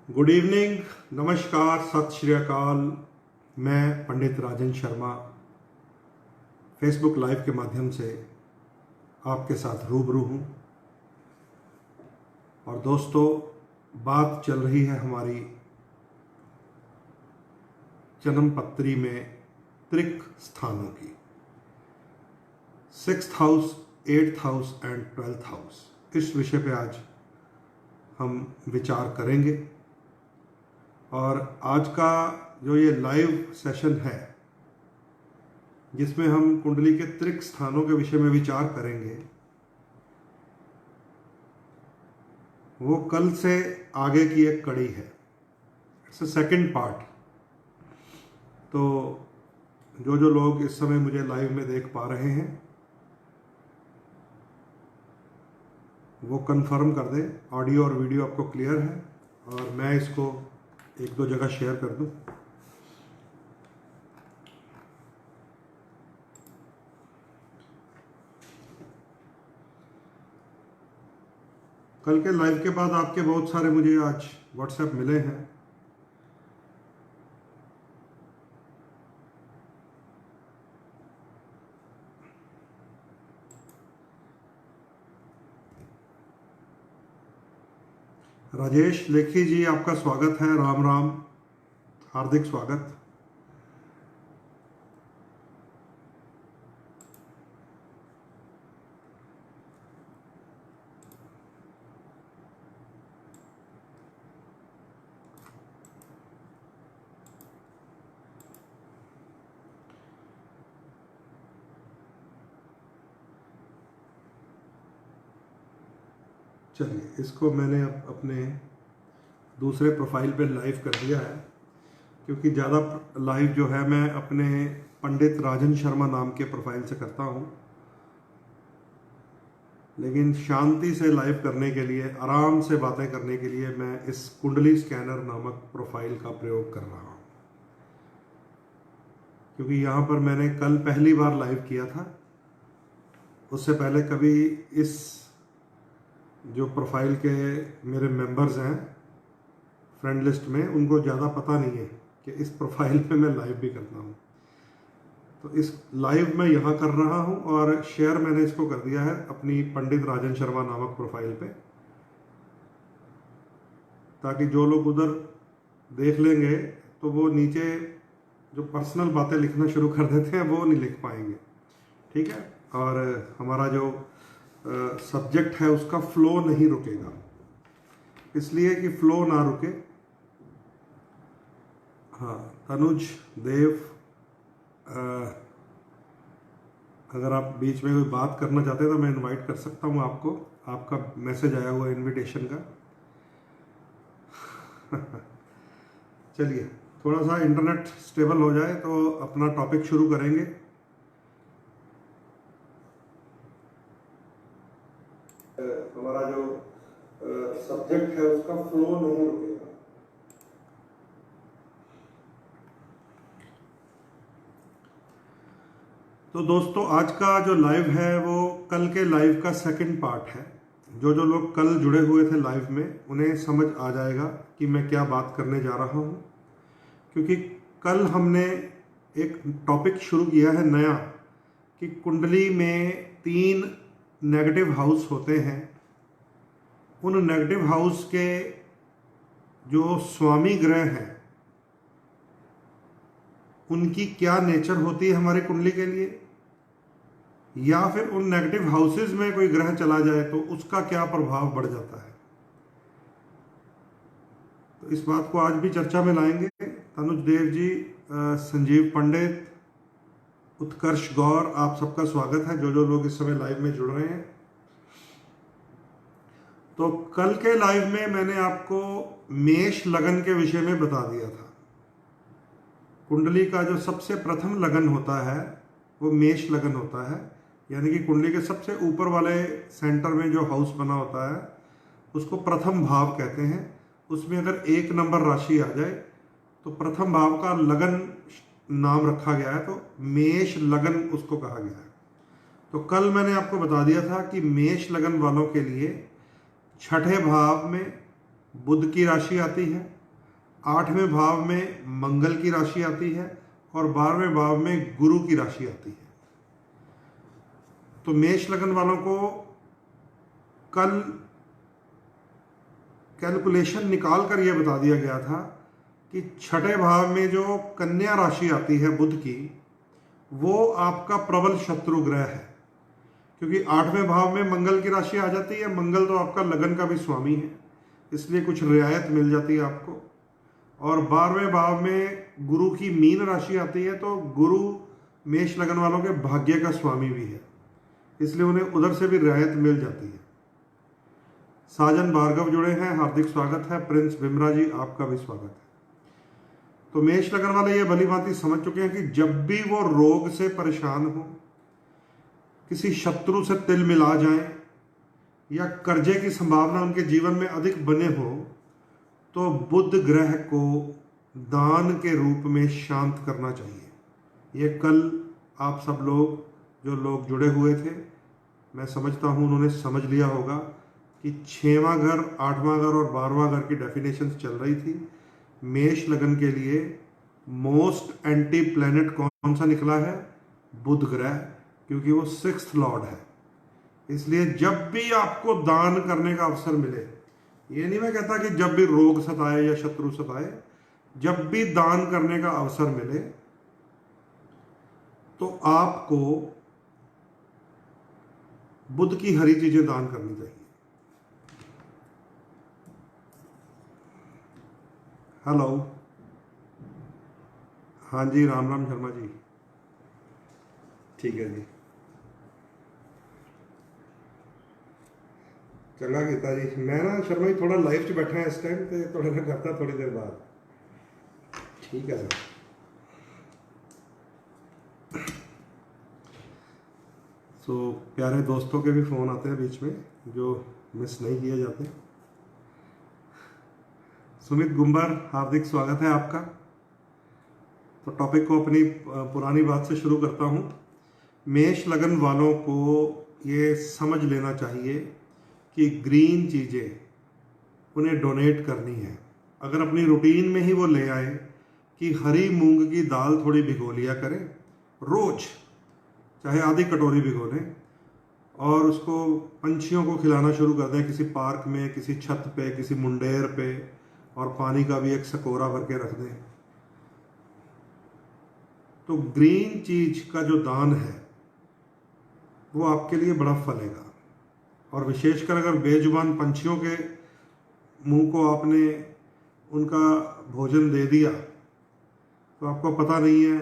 Good evening, नमस्कार, सत श्री अकाल। मैं पंडित राजन शर्मा फेसबुक लाइव के माध्यम से आपके साथ रूबरू हूँ। और दोस्तों, बात चल रही है हमारी जन्म पत्री में त्रिक स्थानों की। 6th house, 8th house and 12th house. इस विषय पे आज हम विचार करेंगे। और आज का जो ये लाइव सेशन है जिसमें हम कुंडली के त्रिक स्थानों के विषय में विचार करेंगे, वो कल से आगे की एक कड़ी है। It's a second part. तो जो लोग इस समय मुझे लाइव में देख पा रहे हैं वो कंफर्म कर दें ऑडियो और वीडियो आपको क्लियर है, और मैं इसको एक दो जगह शेयर कर दूं। कल के लाइव के बाद आपके बहुत सारे मुझे आज व्हाट्सएप मिले हैं। राजेश लेखी जी, आपका स्वागत है। राम राम, हार्दिक स्वागत। चलिए, इसको मैंने अपने दूसरे प्रोफाइल पे लाइव कर दिया है, क्योंकि ज़्यादा लाइव जो है मैं अपने पंडित राजन शर्मा नाम के प्रोफाइल से करता हूँ। लेकिन शांति से लाइव करने के लिए, आराम से बातें करने के लिए मैं इस कुंडली स्कैनर नामक प्रोफाइल का प्रयोग कर रहा हूँ। क्योंकि यहाँ पर मैंने कल पहली बार लाइव किया था। उससे पहले कभी इस जो प्रोफाइल के मेरे मेंबर्स हैं फ्रेंड लिस्ट में, उनको ज़्यादा पता नहीं है कि इस प्रोफाइल पे मैं लाइव भी करता हूँ। तो इस लाइव मैं यहाँ कर रहा हूँ और शेयर मैंने इसको कर दिया है अपनी पंडित राजन शर्मा नामक प्रोफाइल पे, ताकि जो लोग उधर देख लेंगे तो वो नीचे जो पर्सनल बातें लिखना शुरू कर देते हैं वो नहीं लिख पाएंगे। ठीक है। और हमारा जो सब्जेक्ट है उसका फ्लो नहीं रुकेगा, इसलिए कि फ्लो ना रुके। हाँ, तनुज देव, अगर आप बीच में कोई बात करना चाहते हैं तो मैं इनवाइट कर सकता हूँ आपको। आपका मैसेज आया हुआ इनविटेशन का। चलिए, थोड़ा सा इंटरनेट स्टेबल हो जाए तो अपना टॉपिक शुरू करेंगे। हमारा जो सब्जेक्ट है उसका फ्लो नहीं रुकेगा। तो दोस्तों, आज का जो लाइव है वो कल के लाइव का सेकंड पार्ट है। जो लोग कल जुड़े हुए थे लाइव में, उन्हें समझ आ जाएगा कि मैं क्या बात करने जा रहा हूँ। क्योंकि कल हमने एक टॉपिक शुरू किया है नया, कि कुंडली में 3 नेगेटिव हाउस होते हैं। उन नेगेटिव हाउस के जो स्वामी ग्रह हैं उनकी क्या नेचर होती है हमारी कुंडली के लिए, या फिर उन नेगेटिव हाउसेस में कोई ग्रह चला जाए तो उसका क्या प्रभाव बढ़ जाता है। तो इस बात को आज भी चर्चा में लाएंगे। तनुज देव जी, संजीव पंडित, उत्कर्ष गौर, आप सबका स्वागत है जो लोग इस समय लाइव में जुड़ रहे हैं। तो कल के लाइव में मैंने आपको मेष लगन के विषय में बता दिया था। कुंडली का जो सबसे प्रथम लगन होता है वो मेष लगन होता है, यानी कि कुंडली के सबसे ऊपर वाले सेंटर में जो हाउस बना होता है उसको प्रथम भाव कहते हैं। उसमें अगर 1 नंबर राशि आ जाए तो प्रथम भाव का लगन नाम रखा गया है, तो मेष लगन उसको कहा गया है। तो कल मैंने आपको बता दिया था कि मेष लगन वालों के लिए छठे भाव में बुध की राशि आती है, 8वें भाव में मंगल की राशि आती है और 12वें भाव में गुरु की राशि आती है। तो मेष लगन वालों को कल कैलकुलेशन निकाल कर यह बता दिया गया था कि छठे भाव में जो कन्या राशि आती है बुध की, वो आपका प्रबल शत्रु ग्रह है, क्योंकि 8वें भाव में मंगल की राशि आ जाती है। मंगल तो आपका लगन का भी स्वामी है, इसलिए कुछ रियायत मिल जाती है आपको। और 12वें भाव में गुरु की मीन राशि आती है, तो गुरु मेष लगन वालों के भाग्य का स्वामी भी है, इसलिए उन्हें उधर से भी रियायत मिल जाती है। साजन भार्गव जुड़े हैं, हार्दिक स्वागत है। प्रिंस बिमरा जी, आपका भी स्वागत है। तो मेष लगन वाले ये भली भांति समझ चुके हैं कि जब भी वो रोग से परेशान हो, किसी शत्रु से तिल मिला जाए या कर्जे की संभावना उनके जीवन में अधिक बने हो, तो बुध ग्रह को दान के रूप में शांत करना चाहिए। ये कल आप सब लोग जो लोग जुड़े हुए थे, मैं समझता हूँ उन्होंने समझ लिया होगा कि 6वां घर, 8वां घर और 12वां घर की डेफिनेशंस चल रही थी। मेष लगन के लिए मोस्ट एंटी प्लैनेट कौन सा निकला है? बुध ग्रह, क्योंकि वो 6th लॉर्ड है। इसलिए जब भी आपको दान करने का अवसर मिले, ये नहीं मैं कहता कि जब भी रोग सताए या शत्रु सताए, जब भी दान करने का अवसर मिले तो आपको बुध की हरी चीजें दान करनी चाहिए। हेलो, हाँ जी, राम राम शर्मा जी, ठीक है जी, चंगा कीता जी। मैं ना शर्मा जी थोड़ा लाइव च बैठा इस टाइम, तो थोड़ा ना करता थोड़ी देर बाद, ठीक है सर। तो प्यारे दोस्तों के भी फ़ोन आते हैं बीच में, जो मिस नहीं किए जाते। सुमित गुंबर, हार्दिक स्वागत है आपका। तो टॉपिक को अपनी पुरानी बात से शुरू करता हूँ। मेष लगन वालों को ये समझ लेना चाहिए कि ग्रीन चीज़ें उन्हें डोनेट करनी है। अगर अपनी रूटीन में ही वो ले आए कि हरी मूंग की दाल थोड़ी भिगो लिया करें रोज, चाहे आधी कटोरी भिगो लें, और उसको पंछियों को खिलाना शुरू कर दें, किसी पार्क में, किसी छत पे, किसी मुंडेर पे, और पानी का भी एक सकोरा भर के रख दें, तो ग्रीन चीज का जो दान है वो आपके लिए बड़ा फलेगा। और विशेषकर अगर बेजुबान पंछियों के मुंह को आपने उनका भोजन दे दिया, तो आपको पता नहीं है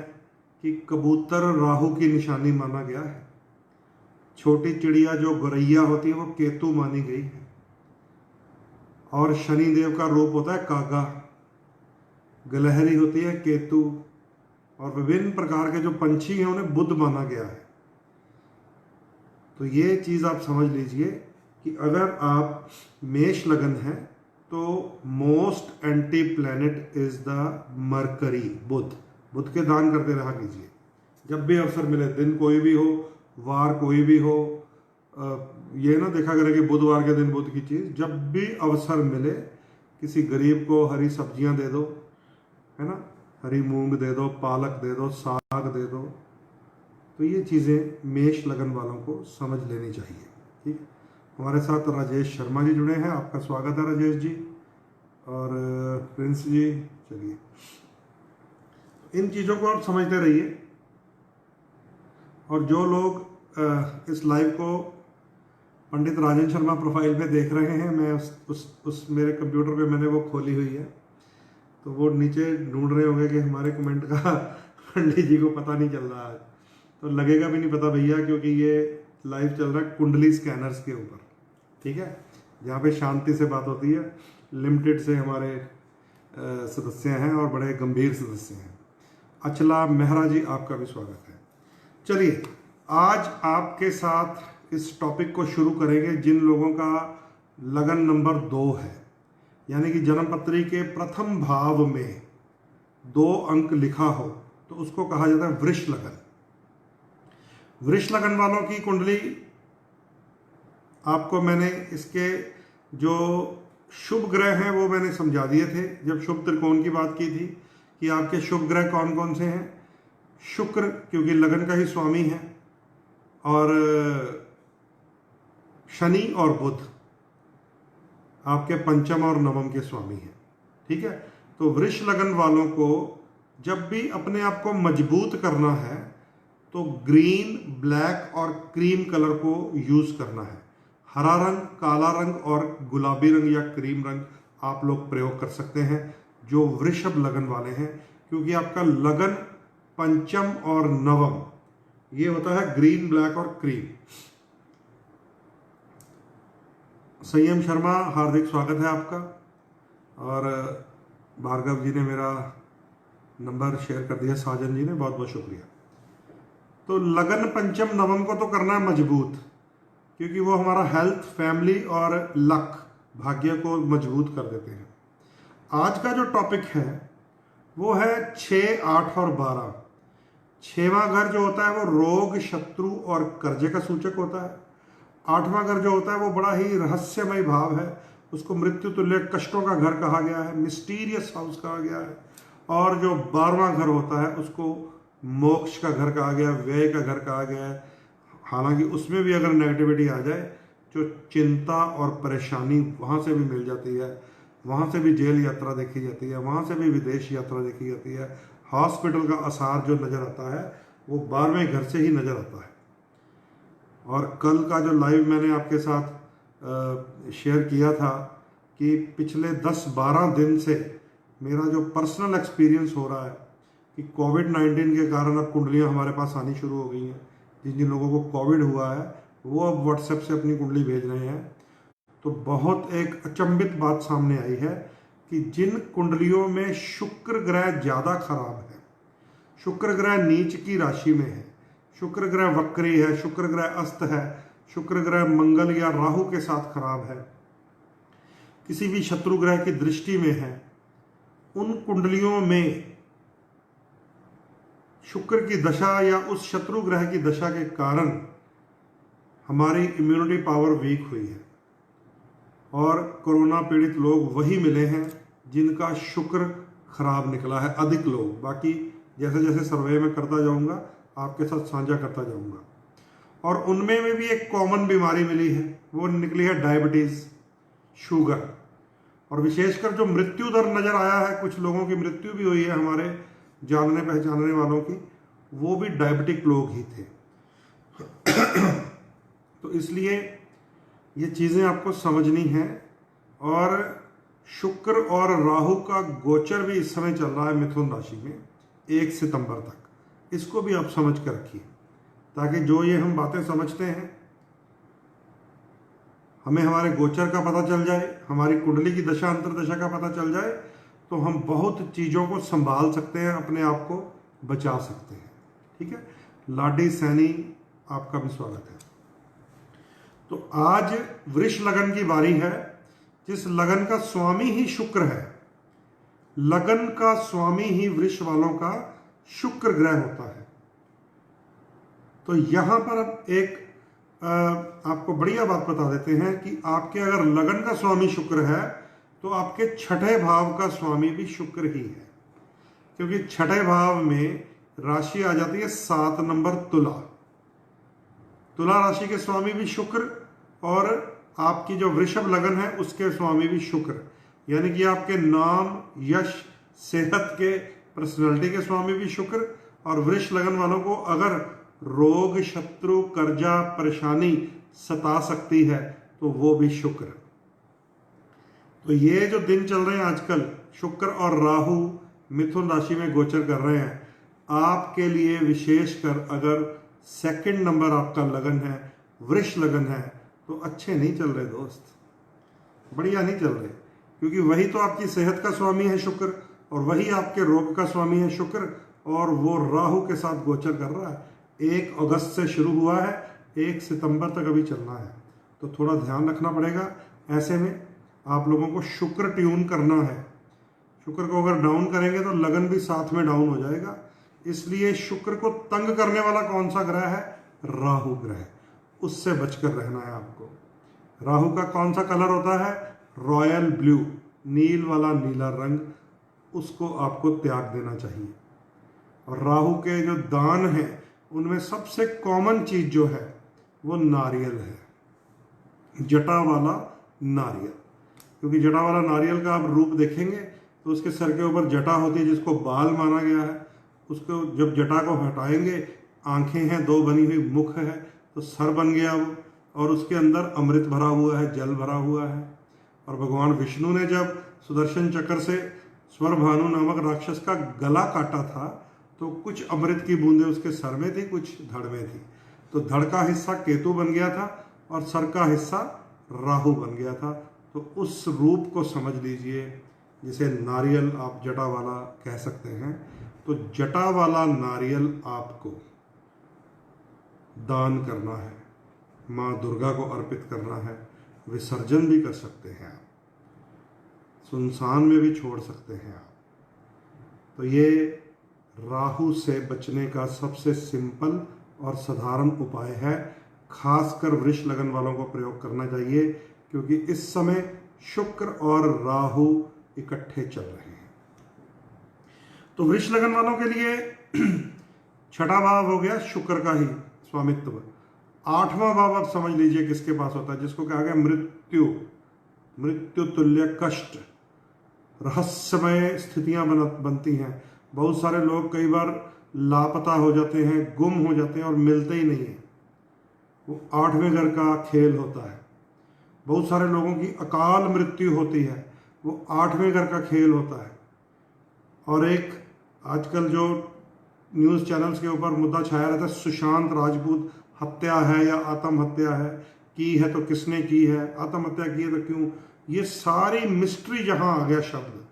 कि कबूतर राहु की निशानी माना गया है। छोटी चिड़िया जो गौरैया होती है वो केतु मानी गई है, और शनि देव का रूप होता है कागा, गिलहरी होती है केतु, और विभिन्न प्रकार के जो पंछी हैं उन्हें बुध माना गया है। तो ये चीज़ आप समझ लीजिए कि अगर आप मेष लगन हैं तो most anti planet is the Mercury, Budh के दान करते रहा कीजिए जब भी अवसर मिले, दिन कोई भी हो, वार कोई भी हो। ये ना देखा करें कि बुधवार के दिन बुध की चीज़, जब भी अवसर मिले किसी गरीब को हरी सब्जियां दे दो, है ना, हरी मूंग दे दो, पालक दे दो, साग दे दो। तो ये चीज़ें मेष लगन वालों को समझ लेनी चाहिए। ठीक है, हमारे साथ राजेश शर्मा जी जुड़े हैं, आपका स्वागत है राजेश जी, और प्रिंस जी। चलिए, इन चीज़ों को आप समझते रहिए। और जो लोग इस लाइव को पंडित राजन शर्मा प्रोफाइल पे देख रहे हैं, मैं उस मेरे कंप्यूटर पे मैंने वो खोली हुई है, तो वो नीचे ढूंढ रहे होंगे कि हमारे कमेंट का पंडित जी को पता नहीं चल रहा है। तो लगेगा भी नहीं पता भैया, क्योंकि ये लाइव चल रहा है कुंडली स्कैनर्स के ऊपर, ठीक है, जहाँ पे शांति से बात होती है। लिमिटेड से हमारे सदस्य हैं और बड़े गंभीर सदस्य हैं। अचला मेहरा जी, आपका भी स्वागत है। चलिए, आज आपके साथ इस टॉपिक को शुरू करेंगे जिन लोगों का लगन नंबर 2 है, यानी कि जन्म पत्री के प्रथम भाव में 2 अंक लिखा हो, तो उसको कहा जाता है वृष लगन। वृष लगन वालों की कुंडली आपको मैंने इसके जो शुभ ग्रह हैं वो मैंने समझा दिए थे जब शुभ त्रिकोण की बात की थी कि आपके शुभ ग्रह कौन कौन से हैं। शुक्र क्योंकि लगन का ही स्वामी है, और शनि और बुध आपके पंचम और नवम के स्वामी हैं। ठीक है, तो वृष लगन वालों को जब भी अपने आप को मजबूत करना है तो ग्रीन, ब्लैक और क्रीम कलर को यूज करना है। हरा रंग, काला रंग और गुलाबी रंग या क्रीम रंग आप लोग प्रयोग कर सकते हैं जो वृषभ लगन वाले हैं, क्योंकि आपका लगन पंचम और नवम ये होता है ग्रीन, ब्लैक और क्रीम। संयम शर्मा, हार्दिक स्वागत है आपका। और भार्गव जी ने मेरा नंबर शेयर कर दिया, साजन जी ने, बहुत बहुत शुक्रिया। तो लगन पंचम नवम को तो करना है मजबूत, क्योंकि वो हमारा हेल्थ, फैमिली और लक, भाग्य को मजबूत कर देते हैं। आज का जो टॉपिक है वो है 6, 8 और 12। 6वां घर जो होता है वो रोग, शत्रु और कर्जे का सूचक होता है। 8वां घर जो होता है वो बड़ा ही रहस्यमय भाव है, उसको मृत्यु तुल्य कष्टों का घर कहा गया है, मिस्टीरियस हाउस कहा गया है। और जो 12वां घर होता है उसको मोक्ष का घर कहा गया, व्यय का घर कहा गया है। हालांकि उसमें भी अगर नेगेटिविटी आ जाए, जो चिंता और परेशानी वहाँ से भी मिल जाती है, वहाँ से भी जेल यात्रा देखी जाती है, वहाँ से भी विदेश यात्रा देखी जाती है। हॉस्पिटल का आसार जो नज़र आता है वो 12वें घर से ही नज़र आता है। और कल का जो लाइव मैंने आपके साथ शेयर किया था कि पिछले 10-12 दिन से मेरा जो पर्सनल एक्सपीरियंस हो रहा है कि कोविड-19 के कारण अब कुंडलियाँ हमारे पास आनी शुरू हो गई हैं। जिन जिन लोगों को कोविड हुआ है वो अब व्हाट्सएप से अपनी कुंडली भेज रहे हैं। तो बहुत एक अचंभित बात सामने आई है कि जिन कुंडलियों में शुक्र ग्रह ज़्यादा खराब है, शुक्र ग्रह नीच की राशि में है, शुक्र ग्रह वक्री है, शुक्र ग्रह अस्त है, शुक्र ग्रह मंगल या राहु के साथ खराब है, किसी भी शत्रु ग्रह की दृष्टि में है, उन कुंडलियों में शुक्र की दशा या उस शत्रु ग्रह की दशा के कारण हमारी इम्यूनिटी पावर वीक हुई है और कोरोना पीड़ित लोग वही मिले हैं जिनका शुक्र खराब निकला है, अधिक लोग। बाकी जैसे जैसे सर्वे में करता जाऊंगा आपके साथ साझा करता जाऊंगा। और उनमें में भी एक कॉमन बीमारी मिली है, वो निकली है डायबिटीज़, शुगर। और विशेषकर जो मृत्यु दर नज़र आया है, कुछ लोगों की मृत्यु भी हुई है हमारे जानने पहचानने वालों की, वो भी डायबिटिक लोग ही थे। तो इसलिए ये चीज़ें आपको समझनी हैं। और शुक्र और राहु का गोचर भी इस समय चल रहा है मिथुन राशि में 1 सितंबर तक। इसको भी आप समझ कर रखिए, ताकि जो ये हम बातें समझते हैं हमें हमारे गोचर का पता चल जाए, हमारी कुंडली की दशा अंतरदशा का पता चल जाए, तो हम बहुत चीज़ों को संभाल सकते हैं, अपने आप को बचा सकते हैं। ठीक है, लाडी सैनी आपका भी स्वागत है। तो आज वृष लगन की बारी है, जिस लगन का स्वामी ही शुक्र है। लगन का स्वामी ही वृष वालों का शुक्र ग्रह होता है। तो यहां पर अब एक आपको बढ़िया बात बता देते हैं कि आपके अगर लगन का स्वामी शुक्र है तो आपके छठे भाव का स्वामी भी शुक्र ही है, क्योंकि छठे भाव में राशि आ जाती है 7 नंबर तुला। तुला राशि के स्वामी भी शुक्र और आपकी जो वृषभ लगन है उसके स्वामी भी शुक्र, यानी कि आपके नाम, यश, सेहत के, पर्सनैलिटी के स्वामी भी शुक्र। और वृष लगन वालों को अगर रोग, शत्रु, कर्जा, परेशानी सता सकती है तो वो भी शुक्र। तो ये जो दिन चल रहे हैं आजकल, शुक्र और राहु मिथुन राशि में गोचर कर रहे हैं, आपके लिए विशेषकर अगर सेकंड नंबर आपका लगन है, वृष लगन है, तो अच्छे नहीं चल रहे दोस्त, बढ़िया नहीं चल रहे। क्योंकि वही तो आपकी सेहत का स्वामी है शुक्र, और वही आपके रोग का स्वामी है शुक्र, और वो राहु के साथ गोचर कर रहा है। 1 अगस्त से शुरू हुआ है, 1 सितंबर तक अभी चलना है। तो थोड़ा ध्यान रखना पड़ेगा। ऐसे में आप लोगों को शुक्र ट्यून करना है। शुक्र को अगर डाउन करेंगे तो लगन भी साथ में डाउन हो जाएगा। इसलिए शुक्र को तंग करने वाला कौन सा ग्रह है? राहु ग्रह। उससे बचकर रहना है आपको। राहु का कौन सा कलर होता है? रॉयल ब्लू, नील वाला नीला रंग, उसको आपको त्याग देना चाहिए। और राहु के जो दान हैं उनमें सबसे कॉमन चीज जो है वो नारियल है, जटा वाला नारियल। क्योंकि जटा वाला नारियल का आप रूप देखेंगे तो उसके सर के ऊपर जटा होती है जिसको बाल माना गया है। उसको जब जटा को हटाएंगे, आंखें हैं दो बनी हुई, मुख है, तो सर बन गया वो, और उसके अंदर अमृत भरा हुआ है, जल भरा हुआ है। और भगवान विष्णु ने जब सुदर्शन चक्र से स्वरभानु नामक राक्षस का गला काटा था तो कुछ अमृत की बूंदें उसके सर में थी, कुछ धड़ में थी। तो धड़ का हिस्सा केतु बन गया था और सर का हिस्सा राहु बन गया था। तो उस रूप को समझ लीजिए, जिसे नारियल आप जटा वाला कह सकते हैं। तो जटा वाला नारियल आपको दान करना है, माँ दुर्गा को अर्पित करना है। विसर्जन भी कर सकते हैं आप, सुनसान में भी छोड़ सकते हैं आप। तो ये राहु से बचने का सबसे सिंपल और साधारण उपाय है। खासकर वृष लगन वालों को प्रयोग करना चाहिए, क्योंकि इस समय शुक्र और राहु इकट्ठे चल रहे हैं। तो वृष लगन वालों के लिए छठा भाव हो गया शुक्र का ही स्वामित्व। आठवां भाव आप समझ लीजिए किसके पास होता है, जिसको कहा गया मृत्यु, मृत्यु तुल्य कष्ट, रहस्यमय स्थितियां बनती हैं। बहुत सारे लोग कई बार लापता हो जाते हैं, गुम हो जाते हैं और मिलते ही नहीं हैं। वो आठवें घर का खेल होता है। बहुत सारे लोगों की अकाल मृत्यु होती है, वो आठवें घर का खेल होता है। और एक आजकल जो न्यूज़ चैनल्स के ऊपर मुद्दा छाया रहता है, सुशांत राजपूत हत्या है या आत्महत्या है, की है तो किसने की है, आत्महत्या की है तो क्यों। ये सारी मिस्ट्री जहां आ गया, शब्द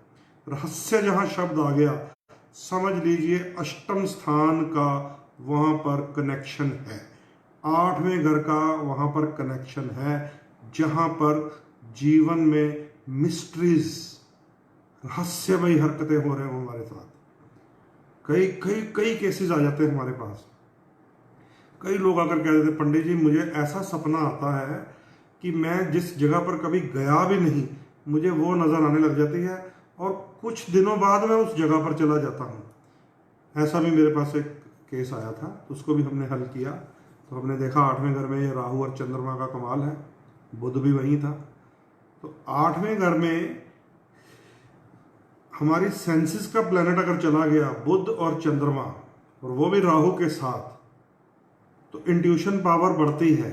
रहस्य जहां शब्द आ गया, समझ लीजिए अष्टम स्थान का वहां पर कनेक्शन है, आठवें घर का वहां पर कनेक्शन है, जहां पर जीवन में मिस्ट्रीज, रहस्यमयी हरकतें हो रहे हो हमारे साथ। कई कई कई केसेस आ जाते हैं हमारे पास। कई लोग आकर कह देते, पंडित जी मुझे ऐसा सपना आता है कि मैं जिस जगह पर कभी गया भी नहीं, मुझे वो नज़र आने लग जाती है और कुछ दिनों बाद मैं उस जगह पर चला जाता हूँ। ऐसा भी मेरे पास एक केस आया था, तो उसको भी हमने हल किया। तो हमने देखा आठवें घर में ये राहु और चंद्रमा का कमाल है, बुध भी वहीं था। तो आठवें घर में हमारी सेंसिस का प्लेनेट अगर चला गया, बुध और चंद्रमा, और वो भी राहु के साथ, तो इंट्यूशन पावर बढ़ती है।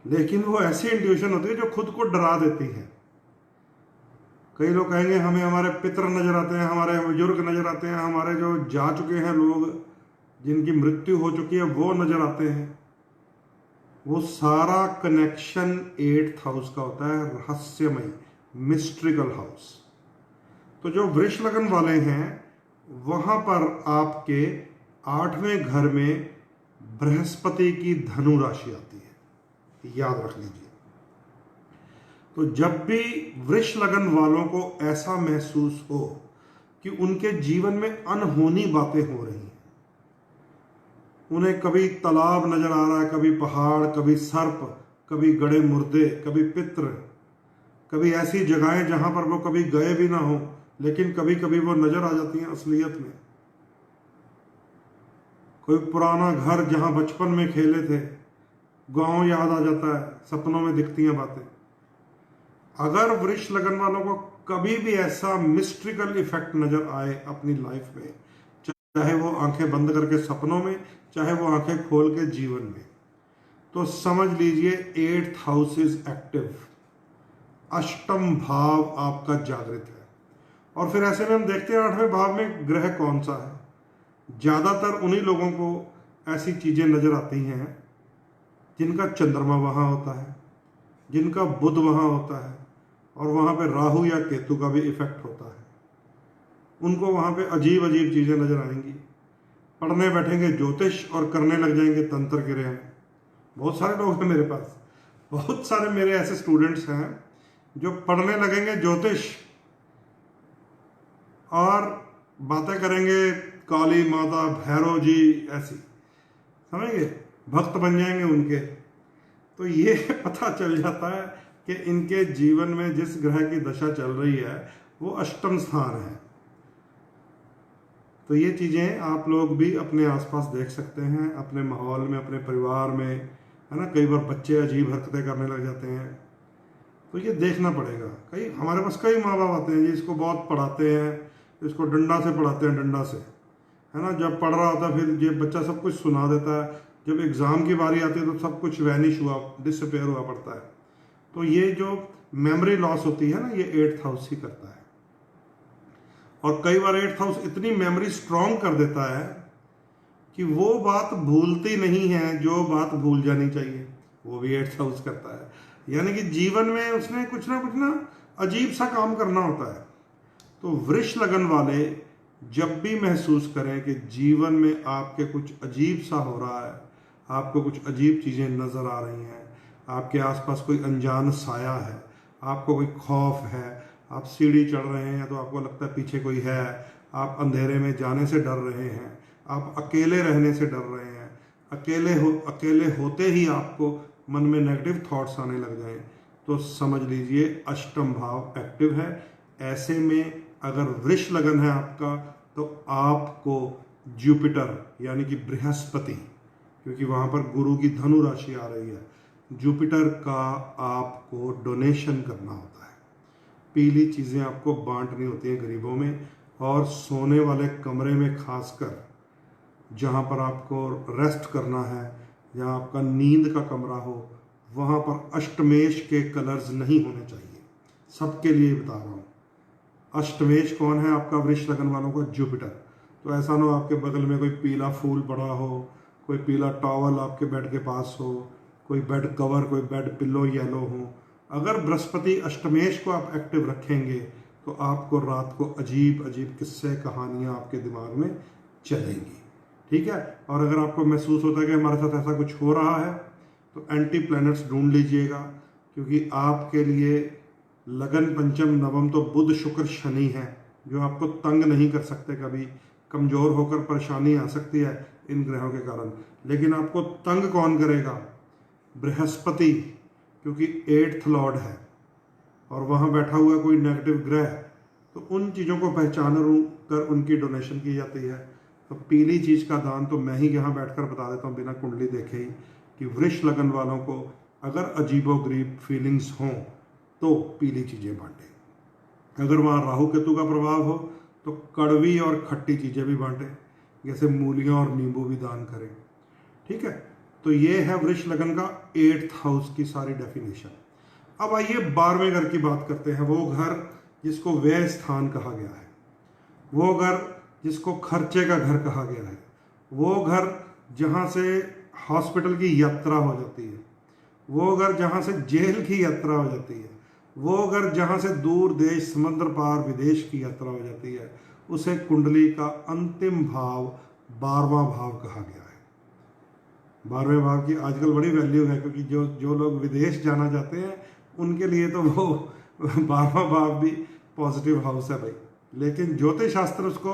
लेकिन वो ऐसी इंट्यूशन होती है जो खुद को डरा देती है। कई लोग कहेंगे हमें हमारे पितर नजर आते हैं, हमारे बुजुर्ग नजर आते हैं, हमारे जो जा चुके हैं लोग, जिनकी मृत्यु हो चुकी है, वो नजर आते हैं। वो सारा कनेक्शन 8th हाउस का होता है, रहस्यमय, मिस्ट्रिकल हाउस। तो जो वृष लगन वाले हैं, वहां पर आपके 8वें घर में बृहस्पति की धनु राशि आती है, याद रख लीजिए। तो जब भी वृष लगन वालों को ऐसा महसूस हो कि उनके जीवन में अनहोनी बातें हो रही हैं, उन्हें कभी तालाब नजर आ रहा है, कभी पहाड़, कभी सर्प, कभी गड़े मुर्दे, कभी पितृ, कभी ऐसी जगहें जहां पर वो कभी गए भी ना हो, लेकिन कभी कभी वो नजर आ जाती हैं असलियत में। कोई पुराना घर जहां बचपन में खेले थे, गांव याद आ जाता है, सपनों में दिखती हैं बातें। अगर वृष लगन वालों को कभी भी ऐसा मिस्ट्रिकल इफेक्ट नजर आए अपनी लाइफ में, चाहे वो आंखें बंद करके सपनों में, चाहे वो आंखें खोल के जीवन में, तो समझ लीजिए 8th हाउस इज एक्टिव, अष्टम भाव आपका जागृत है। और फिर ऐसे में हम देखते हैं 8वें भाव में ग्रह कौन सा है। ज्यादातर उन्हीं लोगों को ऐसी चीजें नजर आती हैं जिनका चंद्रमा वहां होता है, जिनका बुध वहां होता है, और वहां पे राहु या केतु का भी इफेक्ट होता है। उनको वहां पे अजीब अजीब चीजें नजर आएंगी। पढ़ने बैठेंगे ज्योतिष और करने लग जाएंगे तंत्र क्रियाएं। बहुत सारे लोग हैं मेरे पास, बहुत सारे मेरे ऐसे स्टूडेंट्स हैं जो पढ़ने लगेंगे ज्योतिष और बातें करेंगे काली माता, भैरव जी, ऐसी, समझेंगे, भक्त बन जाएंगे उनके। तो ये पता चल जाता है कि इनके जीवन में जिस ग्रह की दशा चल रही है वो अष्टम स्थान है। तो ये चीज़ें आप लोग भी अपने आसपास देख सकते हैं, अपने माहौल में, अपने परिवार में, है ना। कई बार बच्चे अजीब हरकतें करने लग जाते हैं, तो ये देखना पड़ेगा। कई हमारे पास कई माँ बाप आते हैं जी, इसको बहुत पढ़ाते हैं, इसको डंडा से पढ़ाते हैं, डंडा से, है ना। जब पढ़ रहा होता है फिर ये बच्चा सब कुछ सुना देता है, जब एग्ज़ाम की बारी आती है तो सब कुछ वैनिश हुआ, डिसअपेयर हुआ पड़ता है। तो ये जो मेमोरी लॉस होती है ना, ये 8th हाउस ही करता है। और कई बार 8th हाउस इतनी मेमोरी स्ट्रांग कर देता है कि वो बात भूलती नहीं है जो बात भूल जानी चाहिए, वो भी 8th हाउस करता है। यानी कि जीवन में उसने कुछ ना अजीब सा काम करना होता है। तो वृष लगन वाले जब भी महसूस करें कि जीवन में आपके कुछ अजीब सा हो रहा है, आपको कुछ अजीब चीज़ें नज़र आ रही हैं, आपके आसपास कोई अनजान साया है, आपको कोई खौफ है, आप सीढ़ी चढ़ रहे हैं तो आपको लगता है पीछे कोई है, आप अंधेरे में जाने से डर रहे हैं, आप अकेले रहने से डर रहे हैं, अकेले होते ही आपको मन में नेगेटिव थॉट्स आने लग जाएं, तो समझ लीजिए अष्टम भाव एक्टिव है। ऐसे में अगर वृष लगन है आपका, तो आपको जुपिटर यानी कि बृहस्पति, क्योंकि वहाँ पर गुरु की धनु राशि आ रही है, जुपिटर का आपको डोनेशन करना होता है। पीली चीज़ें आपको बांटनी होती हैं गरीबों में। और सोने वाले कमरे में खासकर जहाँ पर आपको रेस्ट करना है, जहाँ आपका नींद का कमरा हो, वहाँ पर अष्टमेश के कलर्स नहीं होने चाहिए। सबके लिए बता रहा हूँ। अष्टमेश कौन है आपका? वृष लगन वालों का जुपिटर। तो ऐसा ना हो आपके बगल में कोई पीला फूल पड़ा हो, कोई पीला टॉवल आपके बेड के पास हो, कोई बेड कवर, कोई बेड पिल्लो येलो हो। अगर बृहस्पति अष्टमेश को आप एक्टिव रखेंगे तो आपको रात को अजीब अजीब किस्से कहानियाँ आपके दिमाग में चलेंगी, ठीक है। और अगर आपको महसूस होता है कि हमारे साथ ऐसा कुछ हो रहा है, तो एंटी प्लैनेट्स ढूंढ लीजिएगा, क्योंकि आपके लिए लगन पंचम नवम तो बुध शुक्र शनि है, जो आपको तंग नहीं कर सकते। कभी कमज़ोर होकर परेशानी आ सकती है इन ग्रहों के कारण, लेकिन आपको तंग कौन करेगा? बृहस्पति, क्योंकि 8th लॉर्ड है और वहाँ बैठा हुआ कोई नेगेटिव ग्रह, तो उन चीज़ों को पहचान कर उनकी डोनेशन की जाती है। तो पीली चीज़ का दान तो मैं ही यहाँ बैठकर बता देता हूँ बिना कुंडली देखे ही, कि वृष लगन वालों को अगर अजीबोगरीब फीलिंग्स हों तो पीली चीज़ें बांटें। अगर वहाँ राहु केतु का प्रभाव हो तो कड़वी और खट्टी चीज़ें भी बांटें, जैसे मूलियाँ और नींबू भी दान करें, ठीक है। तो ये है वृष लगन का 8th हाउस की सारी डेफिनेशन। अब आइए 12वें घर की बात करते हैं। वो घर जिसको व्यय स्थान कहा गया है, वो घर जिसको खर्चे का घर कहा गया है, वो घर जहाँ से हॉस्पिटल की यात्रा हो जाती है, वो घर जहाँ से जेल की यात्रा हो जाती है, वो घर जहाँ से दूर देश समुद्र पार विदेश की यात्रा हो जाती है, उसे कुंडली का अंतिम भाव 12वां भाव कहा गया है। 12वें भाव की आजकल बड़ी वैल्यू है, क्योंकि जो लोग विदेश जाना चाहते हैं उनके लिए तो वो 12वां भाव भी पॉजिटिव हाउस है भाई। लेकिन ज्योतिष शास्त्र उसको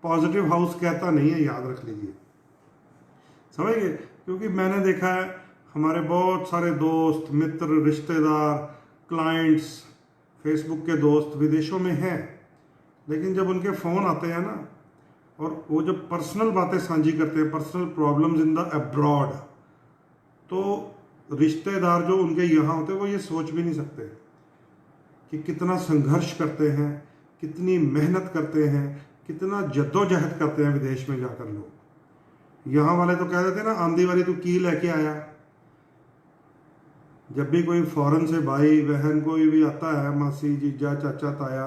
पॉजिटिव हाउस कहता नहीं है, याद रख लीजिए, समझ गए। क्योंकि मैंने देखा है हमारे बहुत सारे दोस्त, मित्र, रिश्तेदार, क्लाइंट्स, फेसबुक के दोस्त विदेशों में हैं, लेकिन जब उनके फ़ोन आते हैं ना, और वो जब पर्सनल बातें साझी करते हैं, personal problems in the abroad, तो रिश्तेदार जो उनके यहाँ होते हैं वो ये सोच भी नहीं सकते कि कितना संघर्ष करते हैं, कितनी मेहनत करते हैं, कितना जद्दोजहद करते हैं विदेश में जाकर लोग। यहाँ वाले तो कह देते हैं ना, आंधी वाली तू की लेके आया। जब भी कोई फॉरेन से भाई बहन कोई भी आता है, मासी, जीजा, चाचा, ताया,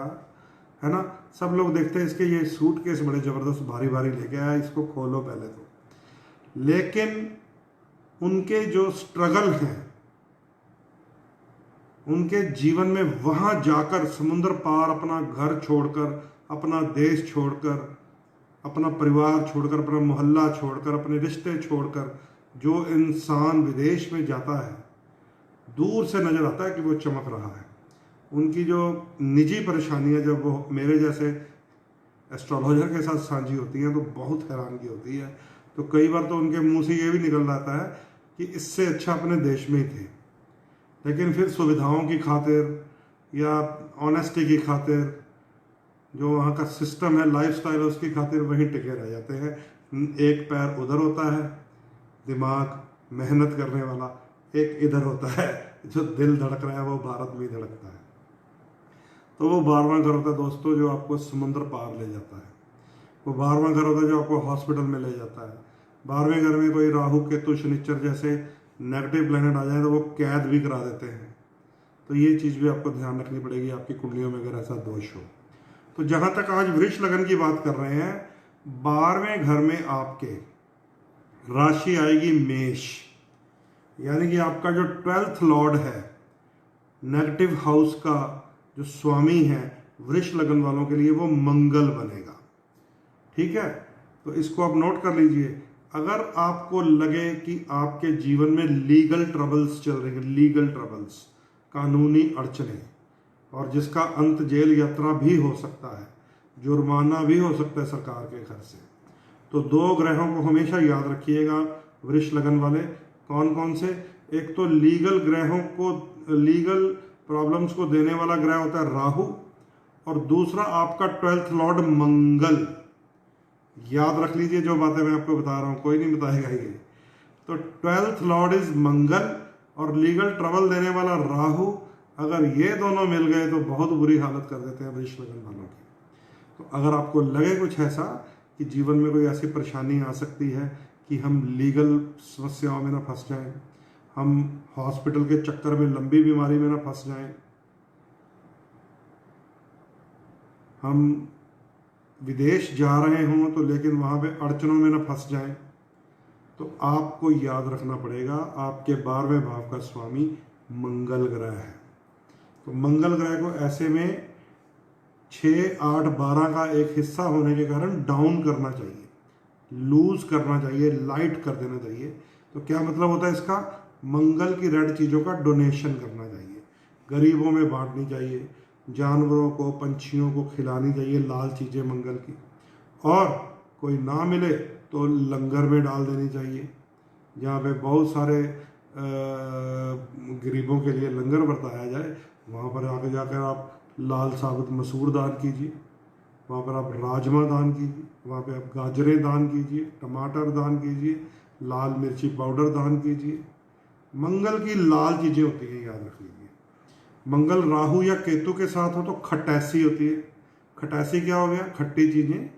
है ना, सब लोग देखते हैं इसके ये सूटकेस बड़े ज़बरदस्त भारी भारी लेके आया, इसको खोलो पहले तो। लेकिन उनके जो स्ट्रगल हैं, उनके जीवन में वहाँ जाकर समुद्र पार अपना घर छोड़कर, अपना देश छोड़कर, अपना परिवार छोड़कर, अपना मोहल्ला छोड़कर, अपने रिश्ते छोड़कर जो इंसान विदेश में जाता है, दूर से नज़र आता है कि वो चमक रहा है। उनकी जो निजी परेशानियां जब वो मेरे जैसे एस्ट्रोलॉजर के साथ साझी होती हैं तो बहुत हैरानगी होती है। तो कई बार तो उनके मुंह से ये भी निकल जाता है कि इससे अच्छा अपने देश में ही थे। लेकिन फिर सुविधाओं की खातिर या ऑनेस्टी की खातिर, जो वहाँ का सिस्टम है, लाइफस्टाइल, उसकी खातिर वहीं टिके रह जाते हैं। एक पैर उधर होता है दिमाग मेहनत करने वाला, एक इधर होता है जो दिल धड़क रहा है, वो भारत में ही धड़कता है। तो वो 12वां घर होता है दोस्तों जो आपको समुद्र पार ले जाता है। वो 12वां घर होता है जो आपको हॉस्पिटल में ले जाता है। 12वें घर में कोई राहु केतु शनिचर जैसे नेगेटिव प्लैनेट आ जाए तो वो कैद भी करा देते हैं। तो ये चीज़ भी आपको ध्यान रखनी पड़ेगी आपकी कुंडलियों में अगर ऐसा दोष हो। तो जहाँ तक आज वृष लगन की बात कर रहे हैं, 12वें घर में आपके राशि आएगी मेष, यानी कि आपका जो 12th लॉर्ड है, नेगेटिव हाउस का जो स्वामी है वृष लगन वालों के लिए, वो मंगल बनेगा। ठीक है, तो इसको आप नोट कर लीजिए। अगर आपको लगे कि आपके जीवन में लीगल ट्रबल्स चल रही है, लीगल ट्रबल्स, कानूनी अड़चने, और जिसका अंत जेल यात्रा भी हो सकता है, जुर्माना भी हो सकता है सरकार के घर से, तो 2 ग्रहों को हमेशा याद रखिएगा वृष लगन वाले। कौन कौन से? एक तो लीगल ग्रहों को, लीगल प्रॉब्लम्स को देने वाला ग्रह होता है राहु, और दूसरा आपका 12th लॉर्ड मंगल। याद रख लीजिए जो बातें मैं आपको बता रहा हूं, कोई नहीं बताएगा ये। तो 12th लॉर्ड इज मंगल और लीगल ट्रबल देने वाला राहु। अगर ये दोनों मिल गए तो बहुत बुरी हालत कर देते हैं वृष लगन वालों की। तो अगर आपको लगे कुछ ऐसा कि जीवन में कोई ऐसी परेशानी आ सकती है कि हम लीगल समस्याओं में ना फंस जाएं, हम हॉस्पिटल के चक्कर में लंबी बीमारी में ना फंस जाएं, हम विदेश जा रहे हों तो लेकिन वहाँ पे अड़चनों में ना फंस जाएं, तो आपको याद रखना पड़ेगा आपके 12वें भाव का स्वामी मंगल ग्रह है। तो मंगल ग्रह को ऐसे में 6, 8, 12 का एक हिस्सा होने के कारण डाउन करना चाहिए, लूज करना चाहिए, लाइट कर देना चाहिए। तो क्या मतलब होता है इसका? मंगल की रेड चीज़ों का डोनेशन करना चाहिए, गरीबों में बांटनी चाहिए, जानवरों को, पंछियों को खिलानी चाहिए लाल चीज़ें मंगल की, और कोई ना मिले तो लंगर में डाल देनी चाहिए, जहाँ पे बहुत सारे गरीबों के लिए लंगर बरताया जाए। वहाँ पर आगे जाकर आप लाल साबुत मसूर दान कीजिए, वहाँ पर आप राजमा दान कीजिए, वहाँ पे आप गाजरें दान कीजिए, टमाटर दान कीजिए, लाल मिर्ची पाउडर दान कीजिए। मंगल की लाल चीज़ें होती हैं, याद रख लीजिए। मंगल राहु या केतु के साथ हो तो खटैसी होती है। खटैसी क्या हो गया? खट्टी चीज़ें,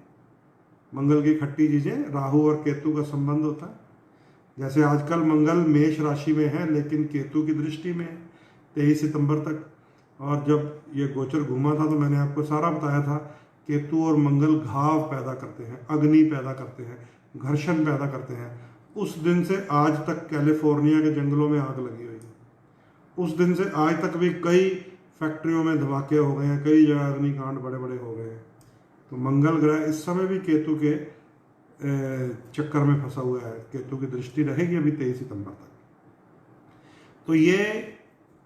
मंगल की खट्टी चीज़ें, राहु और केतु का संबंध होता है। जैसे आजकल मंगल मेष राशि में है लेकिन केतु की दृष्टि में है 23 सितंबर तक। और जब ये गोचर घूमा था तो मैंने आपको सारा बताया था, केतु और मंगल घाव पैदा करते हैं, अग्नि पैदा करते हैं, घर्षण पैदा करते हैं। उस दिन से आज तक कैलिफोर्निया के जंगलों में आग लगी हुई है। उस दिन से आज तक भी कई फैक्ट्रियों में धमाके हो गए हैं, कई जगह अग्निकांड बड़े बड़े हो गए हैं। तो मंगल ग्रह इस समय भी केतु के चक्कर में फंसा हुआ है। केतु की दृष्टि रहेगी अभी 23 सितंबर तक। तो ये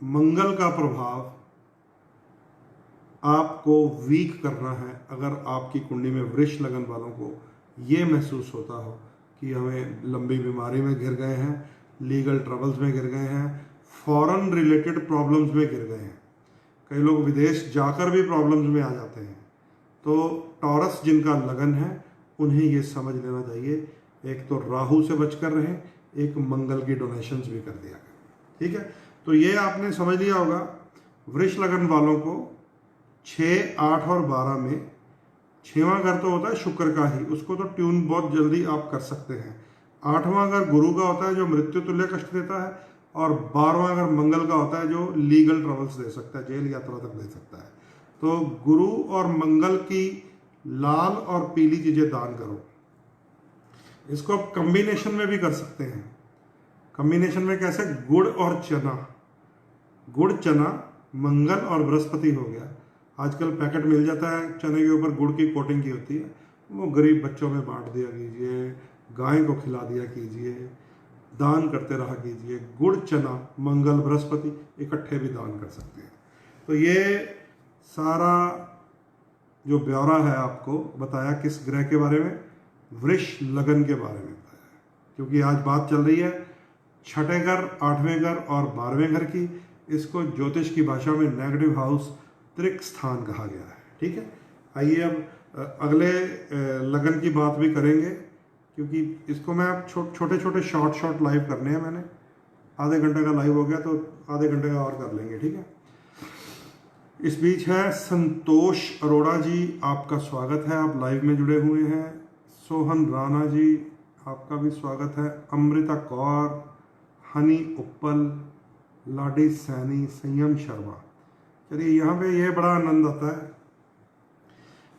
मंगल का प्रभाव आपको वीक करना है। अगर आपकी कुंडली में वृष लगन वालों को ये महसूस होता हो कि हमें लंबी बीमारी में गिर गए हैं, लीगल ट्रबल्स में गिर गए हैं, फॉरेन रिलेटेड प्रॉब्लम्स में गिर गए हैं, कई लोग विदेश जाकर भी प्रॉब्लम्स में आ जाते हैं, तो टॉरस जिनका लगन है उन्हें ये समझ लेना चाहिए, एक तो राहु से बचकर रहें, एक मंगल की डोनेशंस भी कर दिया करें। ठीक है, तो ये आपने समझ लिया होगा। वृष लगन वालों को 6, 8 और 12 में, 6वां घर तो होता है शुक्र का ही, उसको तो ट्यून बहुत जल्दी आप कर सकते हैं। 8वां घर गुरु का होता है जो मृत्यु तुल्य कष्ट देता है, और 12वां घर मंगल का होता है जो लीगल ट्रबल्स दे सकता है, जेल यात्रा तक दे सकता है। तो गुरु और मंगल की लाल और पीली चीजें दान करो। इसको आप कॉम्बिनेशन में भी कर सकते हैं। कॉम्बिनेशन में कैसे? गुड़ और चना, गुड़ चना, मंगल और बृहस्पति हो गया। आजकल पैकेट मिल जाता है, चने के ऊपर गुड़ की कोटिंग की होती है, वो गरीब बच्चों में बांट दिया कीजिए, गाय को खिला दिया कीजिए, दान करते रहा कीजिए। गुड़ चना मंगल बृहस्पति इकट्ठे भी दान कर सकते हैं। तो ये सारा जो ब्यौरा है आपको बताया किस ग्रह के बारे में? वृष लगन के बारे में बताया। क्योंकि आज बात चल रही है 6ठे घर, 8वें घर और 12वें घर की। इसको ज्योतिष की भाषा में नेगेटिव हाउस त्रिक स्थान कहा गया है। ठीक है, आइए अब अगले लगन की बात भी करेंगे, क्योंकि इसको मैं अब छोटे छोटे शॉर्ट लाइव करने हैं। मैंने आधे घंटे का लाइव हो गया तो आधे घंटे का और कर लेंगे। ठीक है, इस बीच है संतोष अरोड़ा जी, आपका स्वागत है, आप लाइव में जुड़े हुए हैं। सोहन राणा जी, आपका भी स्वागत है। अमृता कौर, हनी उप्पल, लाडी सैनी, संयम शर्मा। चलिए, यहाँ पे ये बड़ा आनंद आता है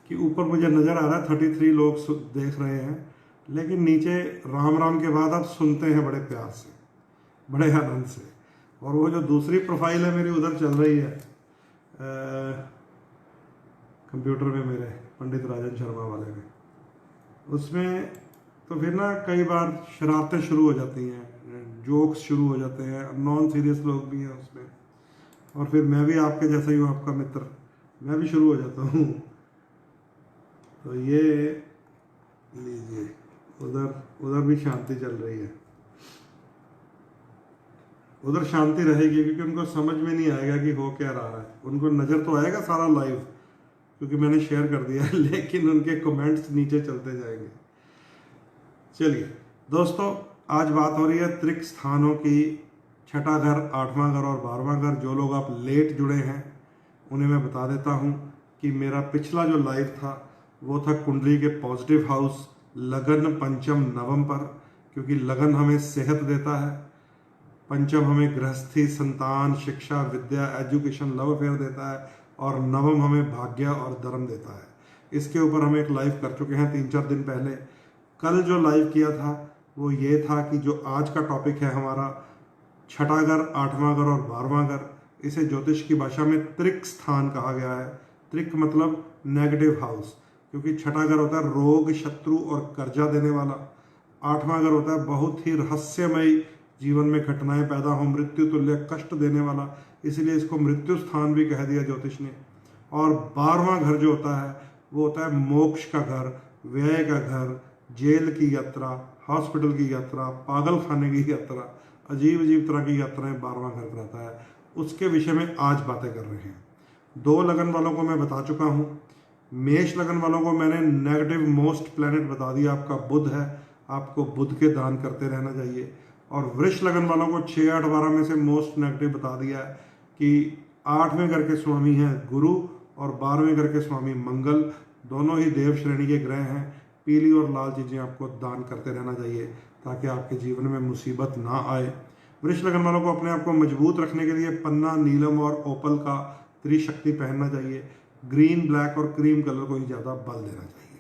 कि ऊपर मुझे नज़र आ रहा है 33 लोग देख रहे हैं, लेकिन नीचे राम राम के बाद आप सुनते हैं बड़े प्यार से, बड़े आनंद से। और वो जो दूसरी प्रोफाइल है मेरी उधर चल रही है कंप्यूटर में मेरे, पंडित राजन शर्मा वाले में, उसमें तो फिर ना कई बार शरारतें शुरू हो जाती हैं, जोक्स शुरू हो जाते हैं, नॉन सीरियस लोग भी हैं उसमें, और फिर मैं भी आपके जैसा ही हूँ, आपका मित्र, मैं भी शुरू हो जाता हूँ। तो ये लीजिए, उधर भी शांति चल रही है, उधर शांति रहेगी, क्योंकि उनको समझ में नहीं आएगा कि हो क्या रहा है। उनको नज़र तो आएगा सारा लाइव, क्योंकि मैंने शेयर कर दिया है, लेकिन उनके कमेंट्स नीचे चलते जाएंगे। चलिए दोस्तों, आज बात हो रही है त्रिक स्थानों की। छठा घर, 8वां घर और 12वां घर। जो लोग आप लेट जुड़े हैं उन्हें मैं बता देता हूं कि मेरा पिछला जो लाइव था वो था कुंडली के पॉजिटिव हाउस, लगन, पंचम, नवम पर, क्योंकि लगन हमें सेहत देता है, पंचम हमें गृहस्थी, संतान, शिक्षा, विद्या, एजुकेशन, लव अफेयर देता है, और नवम हमें भाग्य और धर्म देता है। इसके ऊपर हम एक लाइव कर चुके हैं 3-4 दिन पहले। कल जो लाइव किया था वो ये था कि जो आज का टॉपिक है हमारा, छठा घर, 8वां घर और 12वां घर, इसे ज्योतिष की भाषा में त्रिक स्थान कहा गया है। त्रिक मतलब नेगेटिव हाउस, क्योंकि छठा घर होता है रोग, शत्रु और कर्जा देने वाला। 8वां घर होता है बहुत ही रहस्यमय, जीवन में घटनाएं पैदा हो, मृत्यु तुल्य कष्ट देने वाला, इसलिए इसको मृत्यु स्थान भी कह दिया ज्योतिष ने। और 12वां घर जो होता है वो होता है मोक्ष का घर, व्यय का घर, जेल की यात्रा, हॉस्पिटल की यात्रा, पागल खाने की यात्रा, अजीब अजीब तरह की यात्राएं 12वां घर रहता है। उसके विषय में आज बातें कर रहे हैं। 2 लगन वालों को मैं बता चुका हूँ। मेष लगन वालों को मैंने नेगेटिव मोस्ट प्लैनेट बता दिया, आपका बुध है, आपको बुध के दान करते रहना चाहिए। और वृष लगन वालों को 6, 8, 12 में से मोस्ट नेगेटिव बता दिया है कि 8वें घर के स्वामी हैं गुरु और 12वें घर के स्वामी मंगल, दोनों ही देव श्रेणी के ग्रह हैं। पीली और लाल चीज़ें आपको दान करते रहना चाहिए ताकि आपके जीवन में मुसीबत ना आए। वृष लगन वालों को अपने आप को मजबूत रखने के लिए पन्ना, नीलम और ओपल का त्रिशक्ति पहनना चाहिए। ग्रीन, ब्लैक और क्रीम कलर को ही ज़्यादा बल देना चाहिए।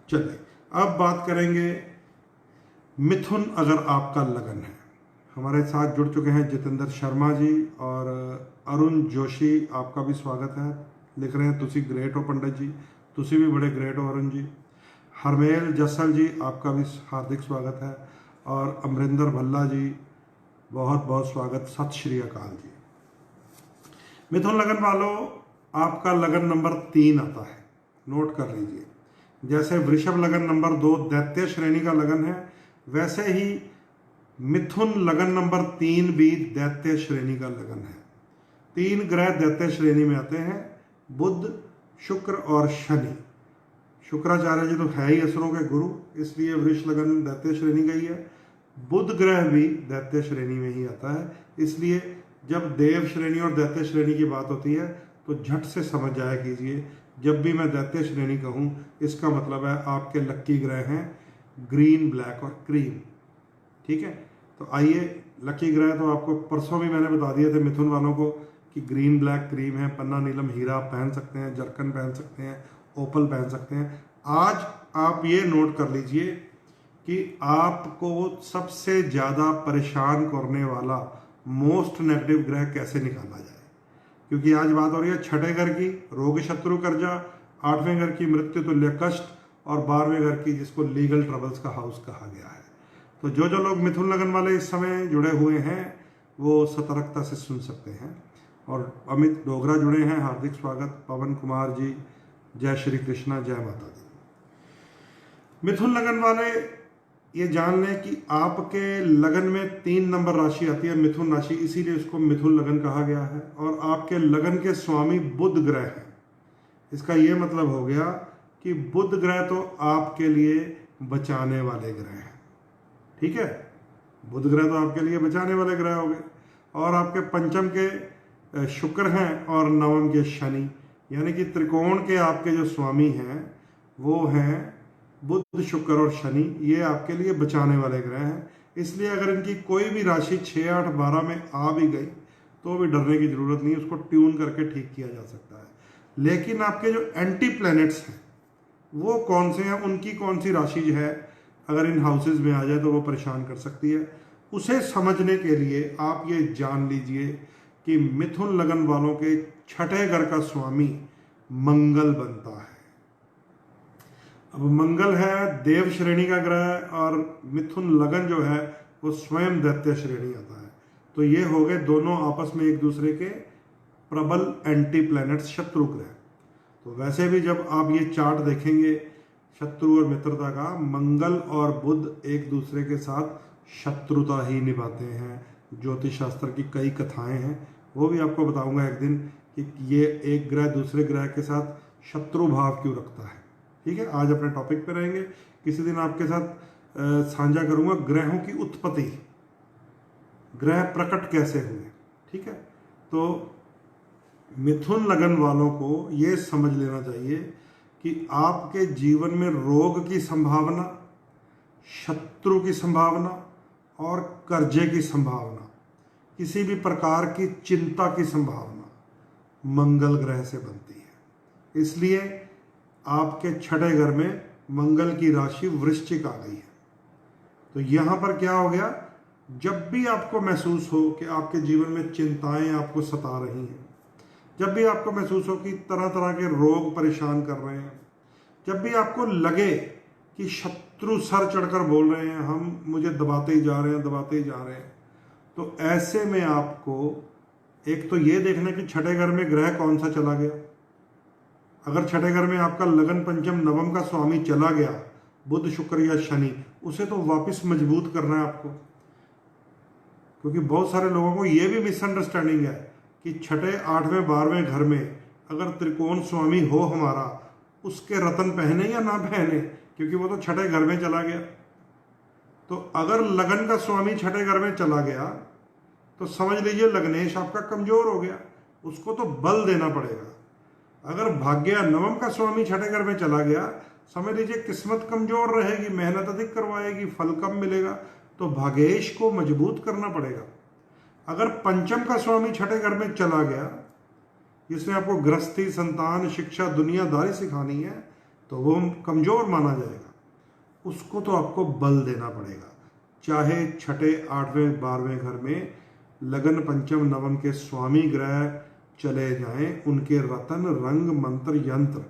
चलिए अब बात करेंगे मिथुन। अगर आपका लगन है, हमारे साथ जुड़ चुके हैं जितेंद्र शर्मा जी और अरुण जोशी, आपका भी स्वागत है। लिख रहे हैं तुसी ग्रेट हो पंडित जी, तुसी भी बड़े ग्रेट हो अरुण जी। हरमेल जसल जी, आपका भी हार्दिक स्वागत है। और अमरिंदर भल्ला जी, बहुत बहुत स्वागत, सत श्री अकाल जी। मिथुन लगन वालों, आपका लगन नंबर 3 आता है, नोट कर लीजिए। जैसे वृषभ लगन नंबर 2 दैत्य श्रेणी का लगन है, वैसे ही मिथुन लगन नंबर 3 भी दैत्य श्रेणी का लगन है। 3 ग्रह दैत्य श्रेणी में आते हैं, बुध, शुक्र और शनि। शुक्राचार्य जी तो है ही असुरों के गुरु, इसलिए वृष लगन दैत्य श्रेणी का ही है। बुध ग्रह भी दैत्य श्रेणी में ही आता है, इसलिए जब देव श्रेणी और दैत्य श्रेणी की बात होती है तो झट से समझ जाया कीजिए, जब भी मैं दैत्य श्रेणी कहूँ इसका मतलब है आपके लक्की ग्रह हैं ग्रीन, ब्लैक और क्रीम। ठीक है, तो आइए, लकी ग्रह तो आपको परसों भी मैंने बता दिए थे मिथुन वालों को कि ग्रीन, ब्लैक, क्रीम है। पन्ना, नीलम, हीरा पहन सकते हैं, जरकन पहन सकते हैं, ओपल पहन सकते हैं। आज आप ये नोट कर लीजिए कि आपको सबसे ज़्यादा परेशान करने वाला मोस्ट नेगेटिव ग्रह कैसे निकाला जाए, क्योंकि आज बात हो रही है छठे घर की, रोग, शत्रु, कर्जा, 8वें घर की मृत्यु तुल्य कष्ट, और 12वें घर की जिसको लीगल ट्रबल्स का हाउस कहा गया है। तो जो लोग मिथुन लगन वाले इस समय जुड़े हुए हैं वो सतर्कता से सुन सकते हैं। और अमित डोगरा जुड़े हैं, हार्दिक स्वागत। पवन कुमार जी, जय श्री कृष्णा, जय माता दी। मिथुन लगन वाले ये जान लें कि आपके लगन में 3 नंबर राशि आती है मिथुन राशि, इसीलिए इसको मिथुन लगन कहा गया है। और आपके लगन के स्वामी बुध ग्रह है। इसका ये मतलब हो गया कि बुध ग्रह तो आपके लिए बचाने वाले ग्रह हैं। ठीक है, बुध ग्रह तो आपके लिए बचाने वाले ग्रह हो गए। और आपके पंचम के शुक्र हैं और नवम के शनि, यानी कि त्रिकोण के आपके जो स्वामी हैं वो हैं बुध शुक्र और शनि। ये आपके लिए बचाने वाले ग्रह हैं। इसलिए अगर इनकी कोई भी राशि 6, 8, 12 में आ भी गई तो भी डरने की जरूरत नहीं, उसको ट्यून करके ठीक किया जा सकता है। लेकिन आपके जो एंटी प्लैनेट्स हैं वो कौन से हैं, उनकी कौन सी राशि जो है अगर इन हाउसेज में आ जाए तो वो परेशान कर सकती है। उसे समझने के लिए आप ये जान लीजिए कि मिथुन लगन वालों के छठे घर का स्वामी मंगल बनता है। अब मंगल है देव श्रेणी का ग्रह और मिथुन लगन जो है वो स्वयं दैत्य श्रेणी आता है। तो ये हो गए दोनों आपस में एक दूसरे के प्रबल एंटी प्लैनेट्स, शत्रु ग्रह। तो वैसे भी जब आप ये चार्ट देखेंगे शत्रु और मित्रता का, मंगल और बुध एक दूसरे के साथ शत्रुता ही निभाते हैं। ज्योतिष शास्त्र की कई कथाएं हैं, वो भी आपको बताऊंगा एक दिन कि ये एक ग्रह दूसरे ग्रह के साथ शत्रु भाव क्यों रखता है। ठीक है, आज अपने टॉपिक पे रहेंगे। किसी दिन आपके साथ साझा करूंगा ग्रहों की उत्पत्ति, ग्रह प्रकट कैसे हुए। ठीक है, तो मिथुन लगन वालों को ये समझ लेना चाहिए कि आपके जीवन में रोग की संभावना, शत्रु की संभावना और कर्जे की संभावना, किसी भी प्रकार की चिंता की संभावना मंगल ग्रह से बनती है। इसलिए आपके छठे घर में मंगल की राशि वृश्चिक आ गई है। तो यहां पर क्या हो गया, जब भी आपको महसूस हो कि आपके जीवन में चिंताएं आपको सता रही हैं, जब भी आपको महसूस हो कि तरह तरह के रोग परेशान कर रहे हैं, जब भी आपको लगे कि शत्रु सर चढ़कर बोल रहे हैं, हम मुझे दबाते ही जा रहे हैं, दबाते ही जा रहे हैं, तो ऐसे में आपको एक तो ये देखना कि छठे घर में ग्रह कौन सा चला गया। अगर छठे घर में आपका लगन पंचम नवम का स्वामी चला गया, बुध शुक्र या शनि, उसे तो वापस मजबूत करना है आपको। क्योंकि बहुत सारे लोगों को ये भी मिसअंडरस्टैंडिंग है कि छठे, 8वें, 12वें घर में अगर त्रिकोण स्वामी हो हमारा, उसके रतन पहने या ना पहने, क्योंकि वो तो छठे घर में चला गया। तो अगर लगन का स्वामी छठे घर में चला गया तो समझ लीजिए लग्नेश आपका कमजोर हो गया, उसको तो बल देना पड़ेगा। अगर भाग्य नवम का स्वामी छठे घर में चला गया, समझ लीजिए किस्मत कमजोर रहेगी, मेहनत अधिक करवाएगी, फल कम मिलेगा, तो भाग्येश को मजबूत करना पड़ेगा। अगर पंचम का स्वामी छठे घर में चला गया, जिसमें आपको गृहस्थी, संतान, शिक्षा, दुनियादारी सिखानी है, तो वो कमजोर माना जाएगा। उसको तो आपको बल देना पड़ेगा। चाहे छठे, 8वें, 12वें घर में लगन पंचम नवम के स्वामी ग्रह चले जाएं, उनके रतन, रंग, मंत्र, यंत्र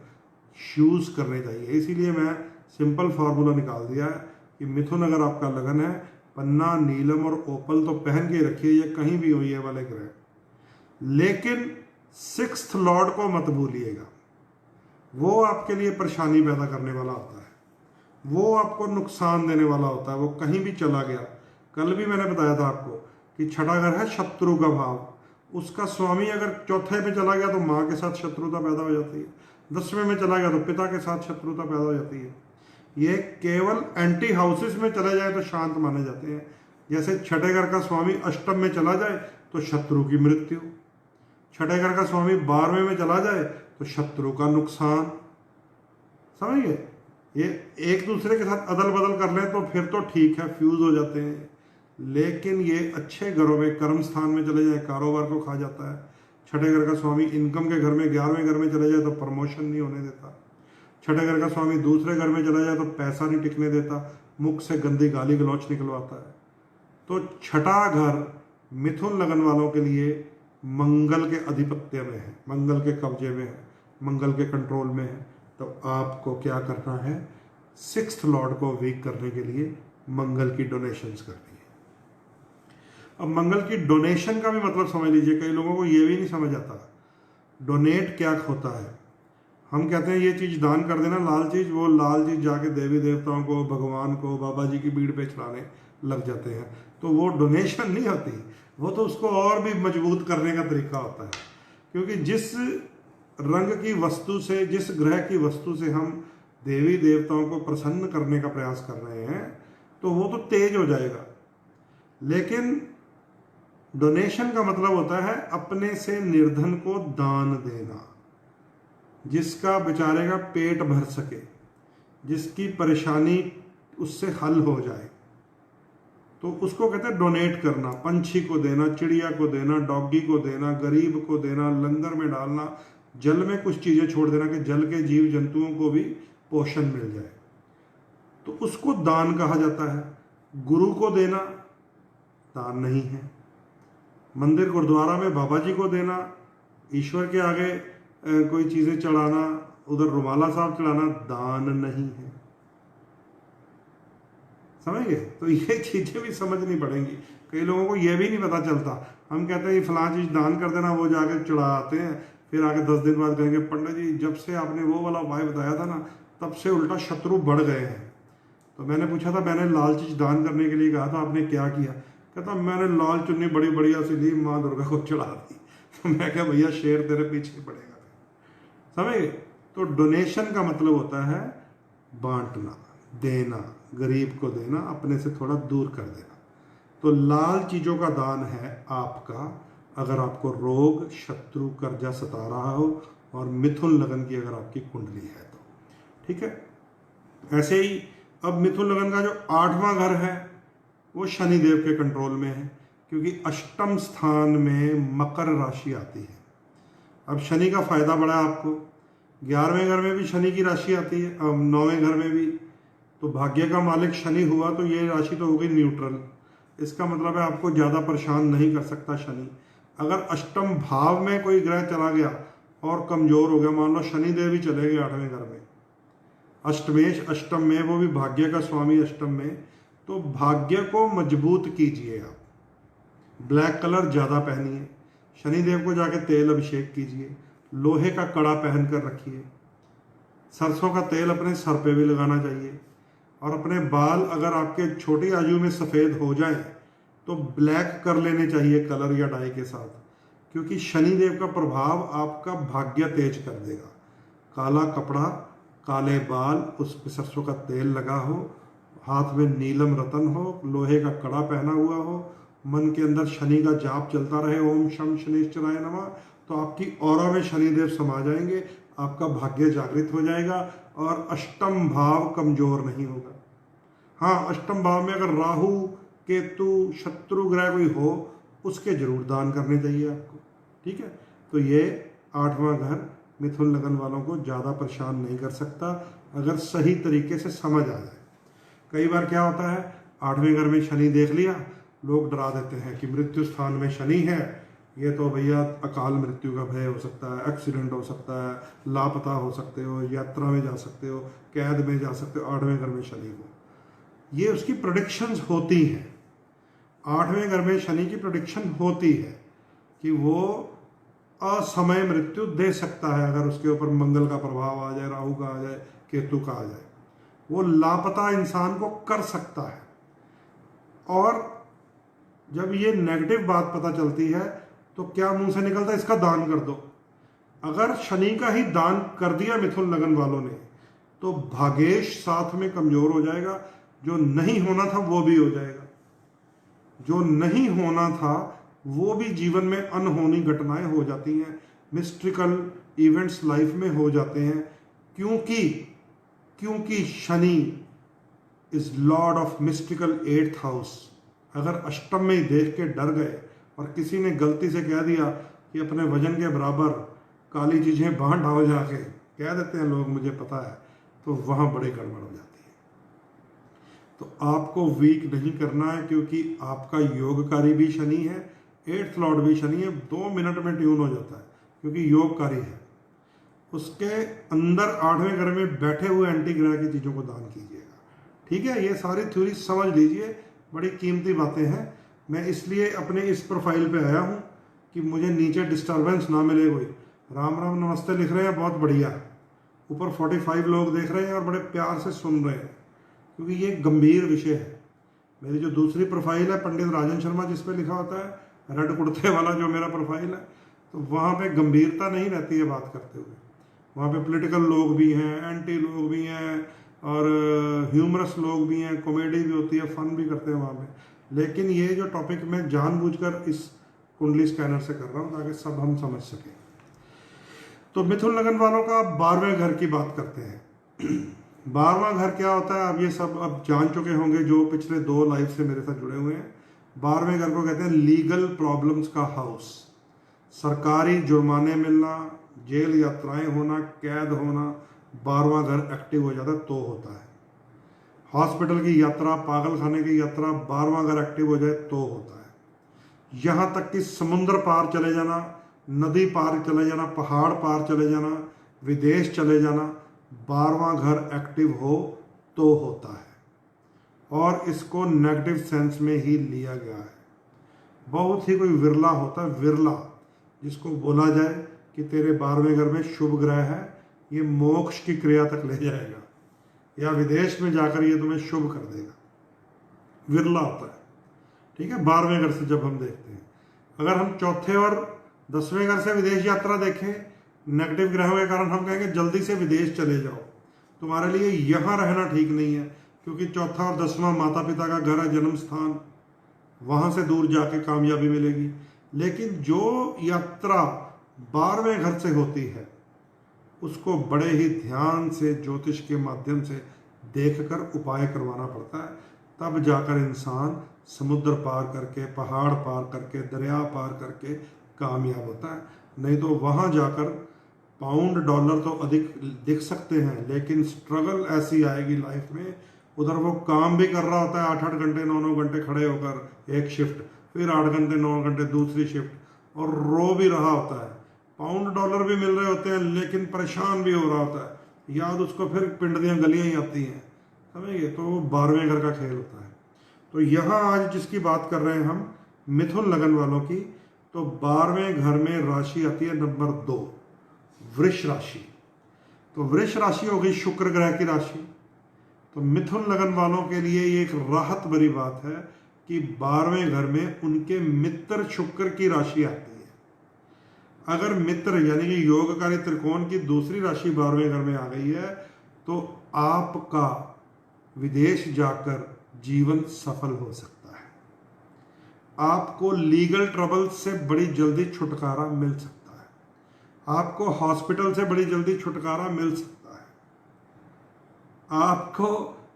यूज करने चाहिए। इसीलिए मैं सिंपल फार्मूला निकाल दिया है कि मिथुन अगर आपका लगन है, पन्ना, नीलम और ओपल तो पहन के रखिए, ये कहीं भी हो ये वाले ग्रह। लेकिन 6th लॉर्ड को मत भूलिएगा, वो आपके लिए परेशानी पैदा करने वाला होता है, वो आपको नुकसान देने वाला होता है। वो कहीं भी चला गया, कल भी मैंने बताया था आपको कि छठा घर है शत्रु का भाव, उसका स्वामी अगर चौथे पे चला गया तो माँ के साथ शत्रुता पैदा हो जाती है, 10वें में चला गया तो पिता के साथ शत्रुता पैदा हो जाती है। ये केवल एंटी हाउसेस में चले जाए तो शांत माने जाते हैं। जैसे छठे घर का स्वामी अष्टम में चला जाए तो शत्रु की मृत्यु, छठे घर का स्वामी 12वें में चला जाए तो शत्रु का नुकसान। समझिए, ये एक दूसरे के साथ अदल बदल कर लें तो फिर तो ठीक है, फ्यूज हो जाते हैं। लेकिन ये अच्छे घरों में, कर्म स्थान में चले जाए, कारोबार को खा जाता है। छठे घर का स्वामी इनकम के घर में, 11वें घर में चले जाए तो प्रमोशन नहीं होने देता। छठे घर का स्वामी दूसरे घर में चला जाए तो पैसा नहीं टिकने देता, मुख से गंदी गाली गलौच निकलवाता है। तो छठा घर मिथुन लगन वालों के लिए मंगल के आधिपत्य में है, मंगल के कब्जे में है, मंगल के कंट्रोल में है। तो आपको क्या करना है, 6th लॉर्ड को वीक करने के लिए मंगल की डोनेशंस करनी है। अब मंगल की डोनेशन का भी मतलब समझ लीजिए, कई लोगों को ये भी नहीं समझ आता डोनेट क्या होता है। हम कहते हैं ये चीज़ दान कर देना, लाल चीज़, वो लाल चीज़ जाके देवी देवताओं को, भगवान को, बाबा जी की भीड़ पे चढ़ाने लग जाते हैं। तो वो डोनेशन नहीं होती, वो तो उसको और भी मजबूत करने का तरीका होता है। क्योंकि जिस रंग की वस्तु से, जिस ग्रह की वस्तु से हम देवी देवताओं को प्रसन्न करने का प्रयास कर रहे हैं, तो वो तो तेज हो जाएगा। लेकिन डोनेशन का मतलब होता है अपने से निर्धन को दान देना, जिसका बेचारे का पेट भर सके, जिसकी परेशानी उससे हल हो जाए, तो उसको कहते हैं डोनेट करना। पंछी को देना, चिड़िया को देना, डॉगी को देना, गरीब को देना, लंगर में डालना, जल में कुछ चीज़ें छोड़ देना कि जल के जीव जंतुओं को भी पोषण मिल जाए, तो उसको दान कहा जाता है। गुरु को देना दान नहीं है। मंदिर गुरुद्वारा में बाबा जी को देना, ईश्वर के आगे कोई चीज़ें चढ़ाना, उधर रुमाला साहब चढ़ाना दान नहीं है। समझ गए? तो ये चीज़ें भी समझनी पड़ेंगी। कई लोगों को ये भी नहीं पता चलता। हम कहते हैं ये फलां चीज़ दान कर देना, वो जाकर चढ़ाते हैं, फिर आगे 10 दिन बाद कहेंगे पंडित जी जब से आपने वो वाला उपाय बताया था ना, तब से उल्टा शत्रु बढ़ गए हैं। तो मैंने पूछा था, मैंने लाल चीज़ दान करने के लिए कहा था, आपने क्या किया? कहता मैंने लाल चुन्नी बड़ी बढ़िया सी ली, माँ दुर्गा को चढ़ा दी। तो मैं क्या भैया शेर तेरे पीछे पड़ेगा। समझे? तो डोनेशन का मतलब होता है बांटना, देना, गरीब को देना, अपने से थोड़ा दूर कर देना। तो लाल चीज़ों का दान है आपका, अगर आपको रोग, शत्रु, कर्जा सता रहा हो और मिथुन लगन की अगर आपकी कुंडली है तो। ठीक है। ऐसे ही अब मिथुन लगन का जो 8वां घर है वो शनि देव के कंट्रोल में है, क्योंकि अष्टम स्थान में मकर राशि आती है। अब शनि का फायदा बड़ा है आपको। 11वें घर में भी शनि की राशि आती है, अब 9वें घर में भी। तो भाग्य का मालिक शनि हुआ तो ये राशि तो हो गई न्यूट्रल। इसका मतलब है आपको ज़्यादा परेशान नहीं कर सकता शनि। अगर अष्टम भाव में कोई ग्रह चला गया और कमजोर हो गया, मान लो शनि देव ही चले गए 8वें घर में, अष्टमेश अष्टम में, वो भी भाग्य का स्वामी अष्टम में, तो भाग्य को मजबूत कीजिए आप। ब्लैक कलर ज़्यादा पहनिए, शनिदेव को जाके तेल अभिषेक कीजिए, लोहे का कड़ा पहन कर रखिए, सरसों का तेल अपने सर पे भी लगाना चाहिए, और अपने बाल अगर आपके छोटी आयु में सफ़ेद हो जाएं तो ब्लैक कर लेने चाहिए कलर या डाई के साथ, क्योंकि शनिदेव का प्रभाव आपका भाग्य तेज कर देगा। काला कपड़ा, काले बाल, उस पर सरसों का तेल लगा हो, हाथ में नीलम रतन हो, लोहे का कड़ा पहना हुआ हो, मन के अंदर शनि का जाप चलता रहे, ओम शम शनिश्चराय नमः, तो आपकी ऑरा में शनिदेव समा जाएंगे, आपका भाग्य जागृत हो जाएगा और अष्टम भाव कमजोर नहीं होगा। हाँ, अष्टम भाव में अगर राहु, केतु, शत्रु ग्रह कोई हो, उसके जरूर दान करने चाहिए आपको। ठीक है। तो ये 8वां घर मिथुन लगन वालों को ज़्यादा परेशान नहीं कर सकता अगर सही तरीके से समझ आ जाए। कई बार क्या होता है, 8वें घर में शनि देख लिया, लोग डरा देते हैं कि मृत्यु स्थान में शनि है, ये तो भैया अकाल मृत्यु का भय हो सकता है, एक्सीडेंट हो सकता है, लापता हो सकते हो, यात्रा में जा सकते हो, कैद में जा सकते हो 8वें घर में शनि को। ये उसकी प्रेडिक्शंस होती हैं। 8वें घर में शनि की प्रेडिक्शन होती है कि वो असमय मृत्यु दे सकता है अगर उसके ऊपर मंगल का प्रभाव आ जाए, राहु का आ जाए, केतु का आ जाए। वो लापता इंसान को कर सकता है। और जब ये नेगेटिव बात पता चलती है तो क्या मुंह से निकलता है, इसका दान कर दो। अगर शनि का ही दान कर दिया मिथुन लगन वालों ने तो भागेश साथ में कमजोर हो जाएगा, जो नहीं होना था वो भी हो जाएगा, जो नहीं होना था वो भी जीवन में अनहोनी घटनाएं हो जाती हैं, मिस्ट्रिकल इवेंट्स लाइफ में हो जाते हैं, क्योंकि Shani is lord of mystical 8th house. अगर अष्टम में ही देख के डर गए और किसी ने गलती से कह दिया कि अपने वजन के बराबर काली चीजें बाहर डाल जाके कह देते हैं लोग, मुझे पता है, तो वहां बड़ी गड़बड़ हो जाती है। तो आपको वीक नहीं करना है, क्योंकि आपका योगकारी भी शनि है, 8th लॉर्ड भी शनि है, 2 मिनट में ट्यून हो जाता है क्योंकि योगकारी है। उसके अंदर 8वें घर में बैठे हुए एंटी ग्रह की चीज़ों को दान कीजिएगा। ठीक है। ये सारी थ्योरी समझ लीजिए, बड़ी कीमती बातें हैं। मैं इसलिए अपने इस प्रोफाइल पे आया हूँ कि मुझे नीचे डिस्टर्बेंस ना मिले कोई। राम राम नमस्ते लिख रहे हैं, बहुत बढ़िया। ऊपर 45 लोग देख रहे हैं और बड़े प्यार से सुन रहे हैं, क्योंकि ये गंभीर विषय है। मेरी जो दूसरी प्रोफाइल है पंडित राजन शर्मा, जिस पे लिखा होता है रेड कुर्ते वाला जो मेरा प्रोफाइल है, तो वहाँ पे गंभीरता नहीं रहती है बात करते हुए। वहाँ पे पॉलिटिकल लोग भी हैं, एंटी लोग भी हैं, और ह्यूमरस लोग भी हैं, कॉमेडी भी होती है, फन भी करते हैं वहाँ पे। लेकिन ये जो टॉपिक मैं जानबूझकर इस कुंडली स्कैनर से कर रहा हूँ ताकि सब हम समझ सकें। तो मिथुन लगन वालों का 12वें घर की बात करते हैं। 12वां घर क्या होता है, अब ये सब अब जान चुके होंगे जो पिछले 2 लाइव से मेरे साथ जुड़े हुए हैं। 12वें घर को कहते हैं लीगल प्रॉब्लम्स का हाउस। सरकारी जुर्माने मिलना, जेल यात्राएं होना, कैद होना, 12वां घर एक्टिव हो जाता तो होता है। हॉस्पिटल की यात्रा, पागल खाने की यात्रा, 12वां घर एक्टिव हो जाए तो होता है। यहाँ तक कि समुद्र पार चले जाना, नदी पार चले जाना, पहाड़ पार चले जाना, विदेश चले जाना, 12वां घर एक्टिव हो तो होता है। और इसको नेगेटिव सेंस में ही लिया गया है। बहुत ही कोई विरला होता है, विरला, जिसको बोला जाए कि तेरे 12वें घर में शुभ ग्रह है, ये मोक्ष की क्रिया तक ले जाएगा या विदेश में जाकर ये तुम्हें शुभ कर देगा। विरला होता है, ठीक है। 12वें घर से जब हम देखते हैं, अगर हम चौथे और 10वें घर से विदेश यात्रा देखें नेगेटिव ग्रहों के कारण, हम कहेंगे जल्दी से विदेश चले जाओ, तुम्हारे लिए यहाँ रहना ठीक नहीं है, क्योंकि चौथा और 10वां माता पिता का घर है, जन्म स्थान, वहाँ से दूर जाके कामयाबी मिलेगी। लेकिन जो यात्रा 12वें घर से होती है उसको बड़े ही ध्यान से ज्योतिष के माध्यम से देखकर उपाय करवाना पड़ता है, तब जाकर इंसान समुद्र पार करके, पहाड़ पार करके, दरिया पार करके कामयाब होता है। नहीं तो वहाँ जाकर पाउंड डॉलर तो अधिक दिख सकते हैं, लेकिन स्ट्रगल ऐसी आएगी लाइफ में। उधर वो काम भी कर रहा होता है 8-8 घंटे 9-9 घंटे खड़े होकर एक शिफ्ट, फिर 8 घंटे 9 घंटे दूसरी शिफ्ट, और रो भी रहा होता है। पाउंड डॉलर भी मिल रहे होते हैं लेकिन परेशान भी हो रहा होता है, याद उसको फिर पिंड दियाँ गलियाँ ही आती हैं, समझिए। तो वो 12वें घर का खेल होता है। तो यहाँ आज जिसकी बात कर रहे हैं हम, मिथुन लगन वालों की, तो 12वें घर में राशि आती है नंबर 2, वृष राशि। तो वृष राशि हो गई शुक्र ग्रह की राशि। तो मिथुन लगन वालों के लिए ये एक राहत भरी बात है कि 12वें घर में उनके मित्र शुक्र की राशि आती है। अगर मित्र यानी कि योगकारी त्रिकोण की दूसरी राशि 12वें घर में आ गई है तो आपका विदेश जाकर जीवन सफल हो सकता है। आपको लीगल ट्रबल से बड़ी जल्दी छुटकारा मिल सकता है। आपको हॉस्पिटल से बड़ी जल्दी छुटकारा मिल सकता है। आपको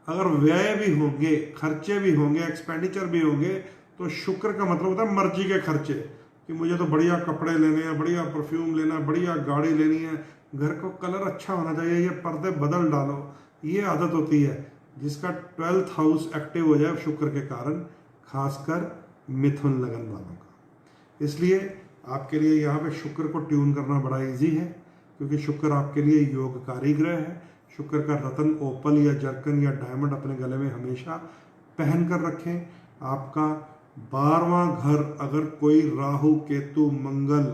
अगर व्यय भी होंगे, खर्चे भी होंगे, एक्सपेंडिचर भी होंगे, तो शुक्र का मतलब होता है मर्जी के खर्चे, कि मुझे तो बढ़िया कपड़े लेने हैं, बढ़िया परफ्यूम लेना है, बढ़िया गाड़ी लेनी है, घर को कलर अच्छा होना चाहिए, ये पर्दे बदल डालो, ये आदत होती है। जिसका 12th हाउस एक्टिव हो जाए शुक्र के कारण, खासकर मिथुन लगन वालों का। इसलिए आपके लिए यहाँ पे शुक्र को ट्यून करना बड़ा इजी है, क्योंकि शुक्र आपके लिए योगकारी ग्रह है। शुक्र का रतन, ओपल या जर्कन या डायमंड अपने गले में हमेशा पहन कर रखें। आपका 12वां घर अगर कोई राहु, केतु, मंगल,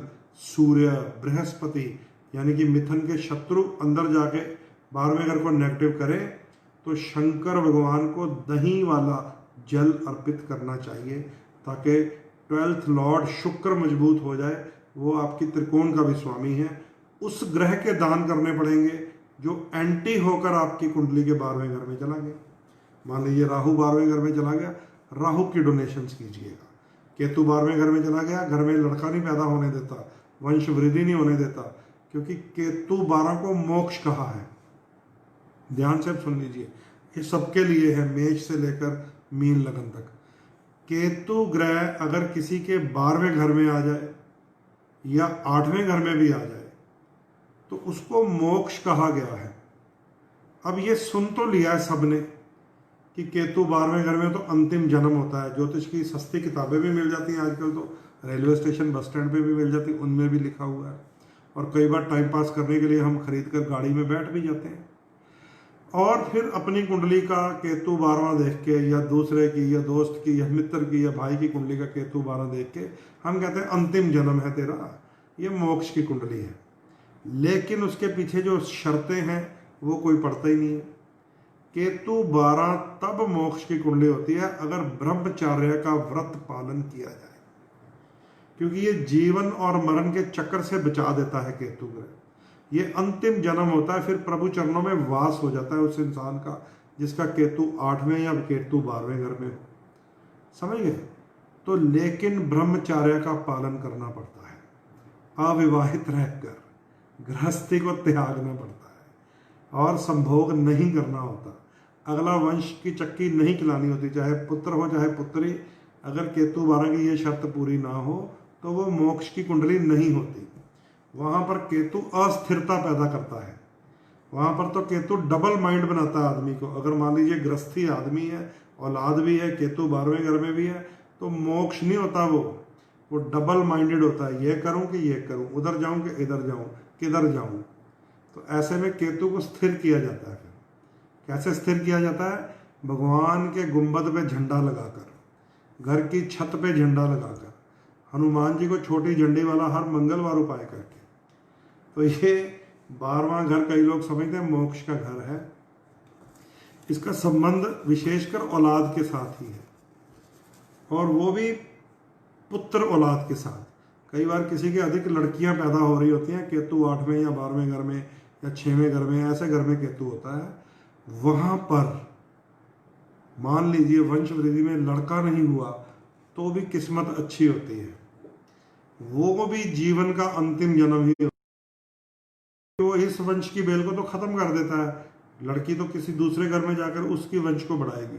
सूर्य, बृहस्पति यानी कि मिथुन के शत्रु अंदर जाके 12वें घर को नेगेटिव करे, तो शंकर भगवान को दही वाला जल अर्पित करना चाहिए, ताकि 12th लॉर्ड शुक्र मजबूत हो जाए। वो आपकी त्रिकोण का भी स्वामी है। उस ग्रह के दान करने पड़ेंगे जो एंटी होकर आपकी कुंडली के 12वें घर में चला गया। मान लीजिए राहु 12वें घर में चला गया, राहु की डोनेशंस कीजिएगा। केतु 12वें घर में चला गया, घर में लड़का नहीं पैदा होने देता, वंश वृद्धि नहीं होने देता, क्योंकि केतु 12 को मोक्ष कहा है। ध्यान से सुन लीजिए, ये सबके लिए है, मेष से लेकर मीन लगन तक। केतु ग्रह अगर किसी के 12वें घर में आ जाए या 8वें घर में भी आ जाए तो उसको मोक्ष कहा गया है। अब ये सुन तो लिया है सबने कि केतु 12वें घर में तो अंतिम जन्म होता है। ज्योतिष की सस्ती किताबें भी मिल जाती हैं आजकल, तो रेलवे स्टेशन, बस स्टैंड पे भी मिल जाती, उनमें भी लिखा हुआ है। और कई बार टाइम पास करने के लिए हम खरीद कर गाड़ी में बैठ भी जाते हैं, और फिर अपनी कुंडली का केतु 12वां देख के, या दूसरे की, या दोस्त की, या मित्र की, या भाई की कुंडली का केतु 12 देख के हम कहते हैं अंतिम जन्म है तेरा, ये मोक्ष की कुंडली है। लेकिन उसके पीछे जो शर्तें हैं वो कोई पढ़ता ही नहीं है। केतु 12 तब मोक्ष की कुंडली होती है अगर ब्रह्मचर्य का व्रत पालन किया जाए, क्योंकि ये जीवन और मरण के चक्कर से बचा देता है केतु ग्रह। ये अंतिम जन्म होता है, फिर प्रभु चरणों में वास हो जाता है उस इंसान का जिसका केतु 8वें या केतु 12वें घर में हो। समझ गए? तो लेकिन ब्रह्मचर्य का पालन करना पड़ता है, अविवाहित रहकर गृहस्थी को त्यागना पड़ता है और संभोग नहीं करना होता। अगला वंश की चक्की नहीं खिलानी होती, चाहे पुत्र हो चाहे पुत्री। अगर केतु 12 की ये शर्त पूरी ना हो तो वो मोक्ष की कुंडली नहीं होती। वहां पर केतु अस्थिरता पैदा करता है। वहां पर तो केतु डबल माइंड बनाता है आदमी को। अगर मान लीजिए गृहस्थी आदमी है, औलाद भी है, केतु 12वें घर में भी है, तो मोक्ष नहीं होता, वो डबल माइंडेड होता है। ये करूं कि ये करूं, उधर जाऊं कि इधर जाऊं, किधर जाऊं। तो ऐसे में केतु को स्थिर किया जाता है। फिर कैसे स्थिर किया जाता है? भगवान के गुंबद पे झंडा लगाकर, घर की छत पे झंडा लगाकर, हनुमान जी को छोटी झंडी वाला हर मंगलवार उपाय करके। तो ये 12वां घर कई लोग समझते हैं मोक्ष का घर है। इसका संबंध विशेषकर औलाद के साथ ही है, और वो भी पुत्र औलाद के साथ। कई बार किसी के अधिक लड़कियां पैदा हो रही होती हैं, केतु 8वें या 12वें घर में या 6वें घर में, ऐसे घर में केतु होता है। वहां पर मान लीजिए वंश वृद्धि में लड़का नहीं हुआ तो भी किस्मत अच्छी होती है, वो भी जीवन का अंतिम जन्म ही होता है। वो इस वंश की बेल को तो खत्म कर देता है, लड़की तो किसी दूसरे घर में जाकर उसकी वंश को बढ़ाएगी।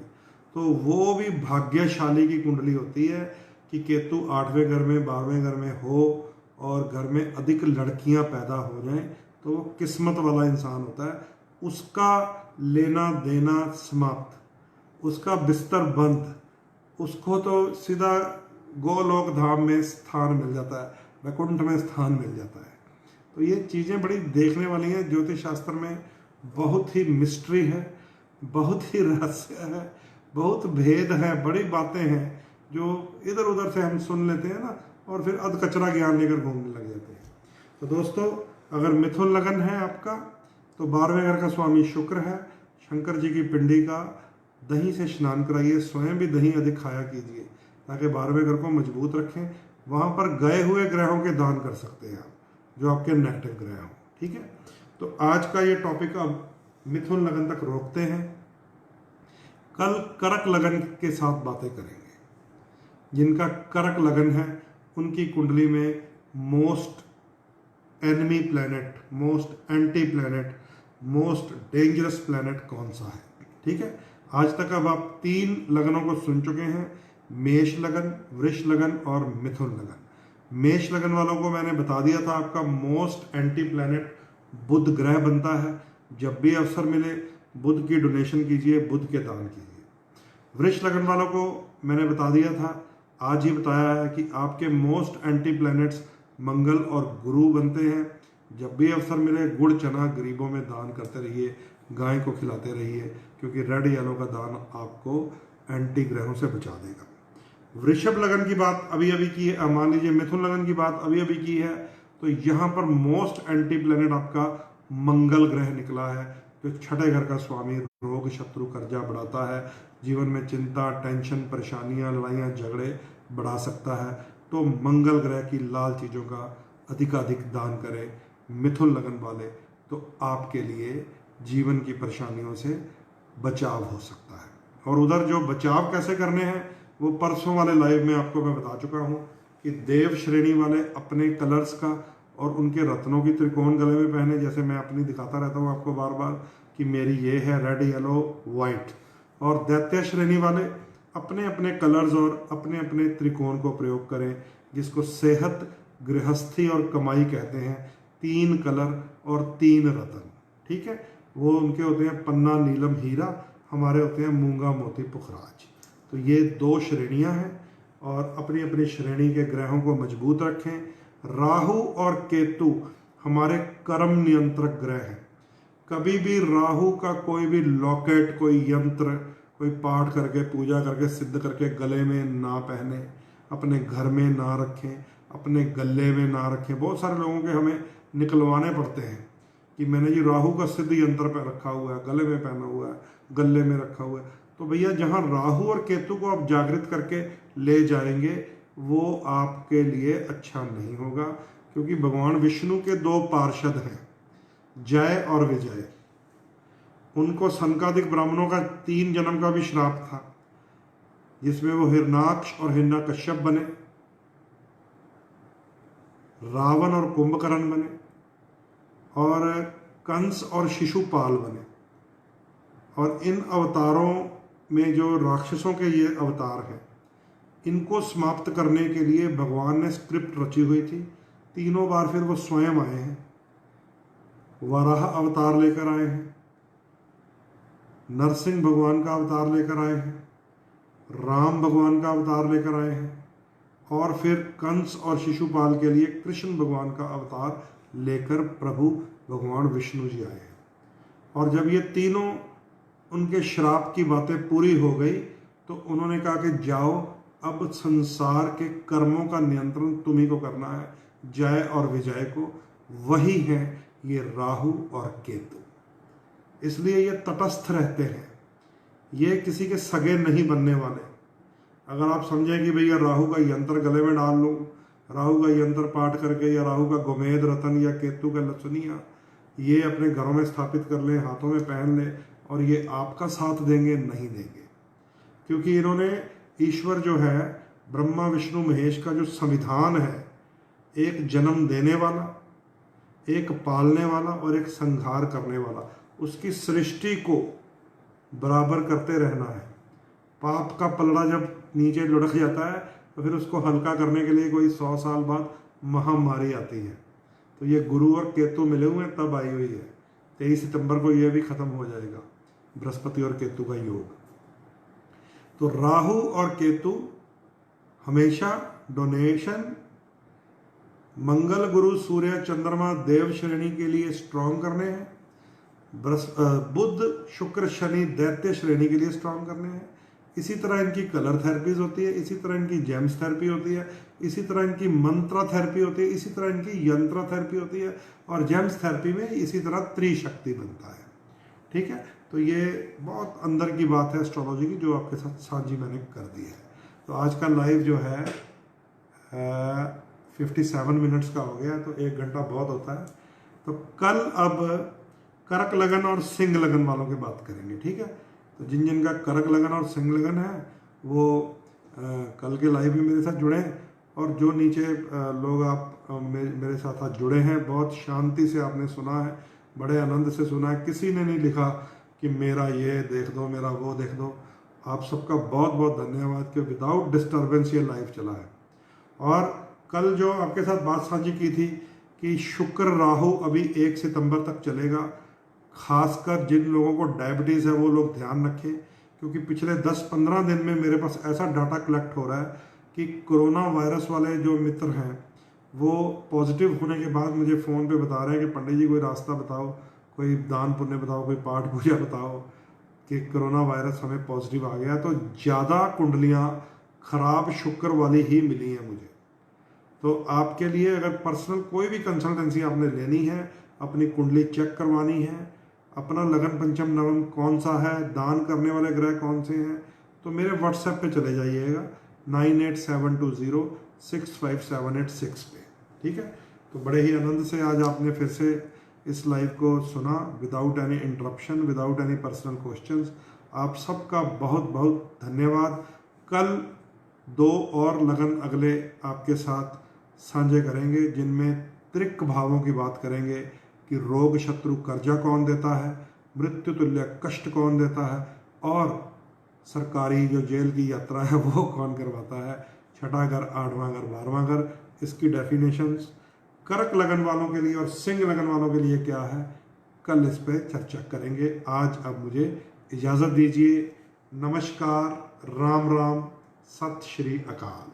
तो वो भी भाग्यशाली की कुंडली होती है कि केतु 8वें घर में 12वें घर में हो और घर में अधिक लड़कियां पैदा हो जाएं, तो वो किस्मत वाला इंसान होता है। उसका लेना देना समाप्त, उसका बिस्तर बंद, उसको तो सीधा गोलोक धाम में स्थान मिल जाता है, वैकुंठ में स्थान मिल जाता है। तो ये चीज़ें बड़ी देखने वाली हैं। ज्योतिष शास्त्र में बहुत ही मिस्ट्री है, बहुत ही रहस्य है, बहुत भेद है, बड़ी बातें हैं जो इधर उधर से हम सुन लेते हैं ना, और फिर अध कचरा ज्ञान लेकर घूमने लग जाते हैं। तो दोस्तों, अगर मिथुन लगन है आपका तो 12वें घर का स्वामी शुक्र है। शंकर जी की पिंडी का दही से स्नान कराइए, स्वयं भी दही अधिक खाया कीजिए ताकि 12वें घर को मजबूत रखें। वहाँ पर गए हुए ग्रहों के दान कर सकते हैं आप, जो आपके नेगेटिव ग्रह हों। ठीक है, तो आज का ये टॉपिक अब मिथुन लगन तक रोकते हैं। कल कर्क लगन के साथ बातें करेंगे। जिनका कर्क लगन है उनकी कुंडली में most enemy planet, most anti planet, most dangerous planet कौन सा है। ठीक है, आज तक अब आप 3 लगनों को सुन चुके हैं, मेष लगन, वृष लगन और मिथुन लगन। मेष लगन वालों को मैंने बता दिया था, आपका मोस्ट एंटी प्लैनेट बुध ग्रह बनता है। जब भी अवसर मिले बुध की डोनेशन कीजिए, बुध के दान कीजिए। वृष लगन वालों को मैंने बता दिया था, आज ही बताया है कि आपके मोस्ट एंटी प्लैनेट्स मंगल और गुरु बनते हैं। जब भी अवसर मिले गुड़ चना गरीबों में दान करते रहिए, गाय को खिलाते रहिए, क्योंकि रेड येलो का दान आपको एंटी ग्रहों से बचा देगा। वृषभ लगन की बात अभी अभी की है, मान लीजिए मिथुन लगन की बात अभी अभी की है, तो यहाँ पर मोस्ट एंटी प्लैनेट आपका मंगल ग्रह निकला है, जो 6ठे घर का स्वामी रोग शत्रु कर्जा बढ़ाता है, जीवन में चिंता टेंशन परेशानियां लड़ाइयां झगड़े बढ़ा सकता है। तो मंगल ग्रह की लाल चीज़ों का अधिकाधिक दान करें मिथुन लगन वाले, तो आपके लिए जीवन की परेशानियों से बचाव हो सकता है। और उधर जो बचाव कैसे करने हैं वो परसों वाले लाइव में आपको मैं बता चुका हूँ कि देव श्रेणी वाले अपने कलर्स का और उनके रत्नों की त्रिकोण गले में पहने, जैसे मैं अपनी दिखाता रहता हूँ आपको बार बार कि मेरी ये है रेड येलो वाइट। और दैत्य श्रेणी वाले अपने अपने कलर्स और अपने अपने त्रिकोण को प्रयोग करें, जिसको सेहत, गृहस्थी और कमाई कहते हैं। 3 कलर और 3 रत्न, ठीक है, वो उनके होते हैं पन्ना नीलम हीरा, हमारे होते हैं मूंगा मोती पुखराज। तो ये 2 श्रेणियां हैं और अपनी अपनी श्रेणी के ग्रहों को मजबूत रखें। राहु और केतु हमारे कर्म नियंत्रक ग्रह हैं। कभी भी राहु का कोई भी लॉकेट, कोई यंत्र, कोई पाठ करके पूजा करके सिद्ध करके गले में ना पहने, अपने घर में ना रखें, अपने गले में ना रखें। बहुत सारे लोगों के हमें निकलवाने पड़ते हैं कि मैंने जी राहु का सिद्ध यंत्र पर रखा हुआ है, गले में पहना हुआ है, गले में रखा हुआ है। तो भैया जहाँ राहु और केतु को आप जागृत करके ले जाएंगे वो आपके लिए अच्छा नहीं होगा, क्योंकि भगवान विष्णु के दो पार्षद हैं, जय और विजय। उनको सनकादिक ब्राह्मणों का 3 जन्म का भी श्राप था, जिसमें वो हिरणाक्ष और हिरण्यकश्यप बने, रावण और कुंभकर्ण बने, और कंस और शिशुपाल बने। और इन अवतारों में जो राक्षसों के ये अवतार हैं, इनको समाप्त करने के लिए भगवान ने स्क्रिप्ट रची हुई थी। तीनों बार फिर वो स्वयं आए हैं, वराह अवतार लेकर आए हैं, नरसिंह भगवान का अवतार लेकर आए हैं, राम भगवान का अवतार लेकर आए हैं, और फिर कंस और शिशुपाल के लिए कृष्ण भगवान का अवतार लेकर प्रभु भगवान विष्णु जी आए हैं। और जब ये तीनों उनके श्राप की बातें पूरी हो गई तो उन्होंने कहा कि जाओ, अब संसार के कर्मों का नियंत्रण तुम्ही को करना है, जय और विजय को। वही है ये राहु और केतु। इसलिए ये तटस्थ रहते हैं, ये किसी के सगे नहीं बनने वाले। अगर आप समझें कि भैया राहु का यंत्र गले में डाल लूँ, राहु का यंत्र पाठ करके, या राहु का गोमेद रतन या केतु का लसुनिया ये अपने घरों में स्थापित कर लें, हाथों में पहन लें, और ये आपका साथ देंगे, नहीं देंगे। क्योंकि इन्होंने ईश्वर जो है, ब्रह्मा विष्णु महेश का जो संविधान है, एक जन्म देने वाला, एक पालने वाला और एक संहार करने वाला, उसकी सृष्टि को बराबर करते रहना है। पाप का पलड़ा जब नीचे लुढ़क जाता है तो फिर उसको हल्का करने के लिए कोई 100 साल बाद महामारी आती है। तो ये गुरु और केतु मिले हुए हैं, तब आई हुई है। 23 सितंबर को ये भी खत्म हो जाएगा, बृहस्पति और केतु का योग। तो राहु और केतु हमेशा डोनेशन, मंगल गुरु सूर्य चंद्रमा देव श्रेणी के लिए स्ट्रांग करने हैं, बुध शुक्र शनि दैत्य श्रेणी के लिए स्ट्रांग करने हैं। इसी तरह इनकी कलर थेरेपीज होती है, इसी तरह इनकी जेम्स थेरेपी होती है, इसी तरह इनकी मंत्र थेरेपी होती है, इसी तरह इनकी यंत्र थेरेपी होती है, और जेम्स थेरेपी में इसी तरह त्रिशक्ति बनता है। ठीक है, तो ये बहुत अंदर की बात है एस्ट्रोलॉजी की, जो आपके साथ साझी मैंने कर दी है। तो आज का लाइव जो है 57 मिनट्स का हो गया, तो 1 घंटा बहुत होता है। तो कल अब कर्क लगन और सिंह लगन वालों की बात करेंगे। ठीक है, तो जिन जिन का कर्क लगन और सिंह लगन है वो कल के लाइव में मेरे साथ जुड़े, और जो नीचे लोग आप मेरे साथ आज जुड़े हैं, बहुत शांति से आपने सुना है, बड़े आनंद से सुना है। किसी ने नहीं लिखा कि मेरा ये देख दो, मेरा वो देख दो। आप सबका बहुत बहुत धन्यवाद कि विदाउट डिस्टर्बेंस ये लाइव चला है। और कल जो आपके साथ बात साझी की थी कि शुक्र राहु अभी 1 सितंबर तक चलेगा, खासकर जिन लोगों को डायबिटीज़ है वो लोग ध्यान रखें, क्योंकि पिछले 10-15 दिन में मेरे पास ऐसा डाटा कलेक्ट हो रहा है कि कोरोना वायरस वाले जो मित्र हैं वो पॉजिटिव होने के बाद मुझे फ़ोन पे बता रहे हैं कि पंडित जी कोई रास्ता बताओ, कोई दान पुण्य बताओ, कोई पाठ पूजा बताओ कि कोरोना वायरस हमें पॉजिटिव आ गया। तो ज़्यादा कुंडलियाँ खराब शुक्र वाली ही मिली हैं मुझे। तो आपके लिए अगर पर्सनल कोई भी कंसल्टेंसी आपने लेनी है, अपनी कुंडली चेक करवानी है, अपना लगन पंचम नवम कौन सा है, दान करने वाले ग्रह कौन से हैं, तो मेरे व्हाट्सएप पे चले जाइएगा 9872065786 पे। ठीक है, तो बड़े ही आनंद से आज आपने फिर से इस लाइव को सुना, without any interruption, without any personal questions. आप सबका बहुत बहुत धन्यवाद। कल 2 और लगन अगले आपके साथ साझे करेंगे, जिनमें त्रिक भावों की बात करेंगे कि रोग शत्रु कर्जा कौन देता है, मृत्यु तुल्य कष्ट कौन देता है, और सरकारी जो जेल की यात्रा है वो कौन करवाता है, 6वां घर, 8वां घर, 12वां घर, इसकी डेफिनेशंस कर्क लगन वालों के लिए और सिंह लगन वालों के लिए क्या है, कल इस पर चर्चा करेंगे। आज अब मुझे इजाज़त दीजिए। नमस्कार, राम राम, सत श्री अकाल।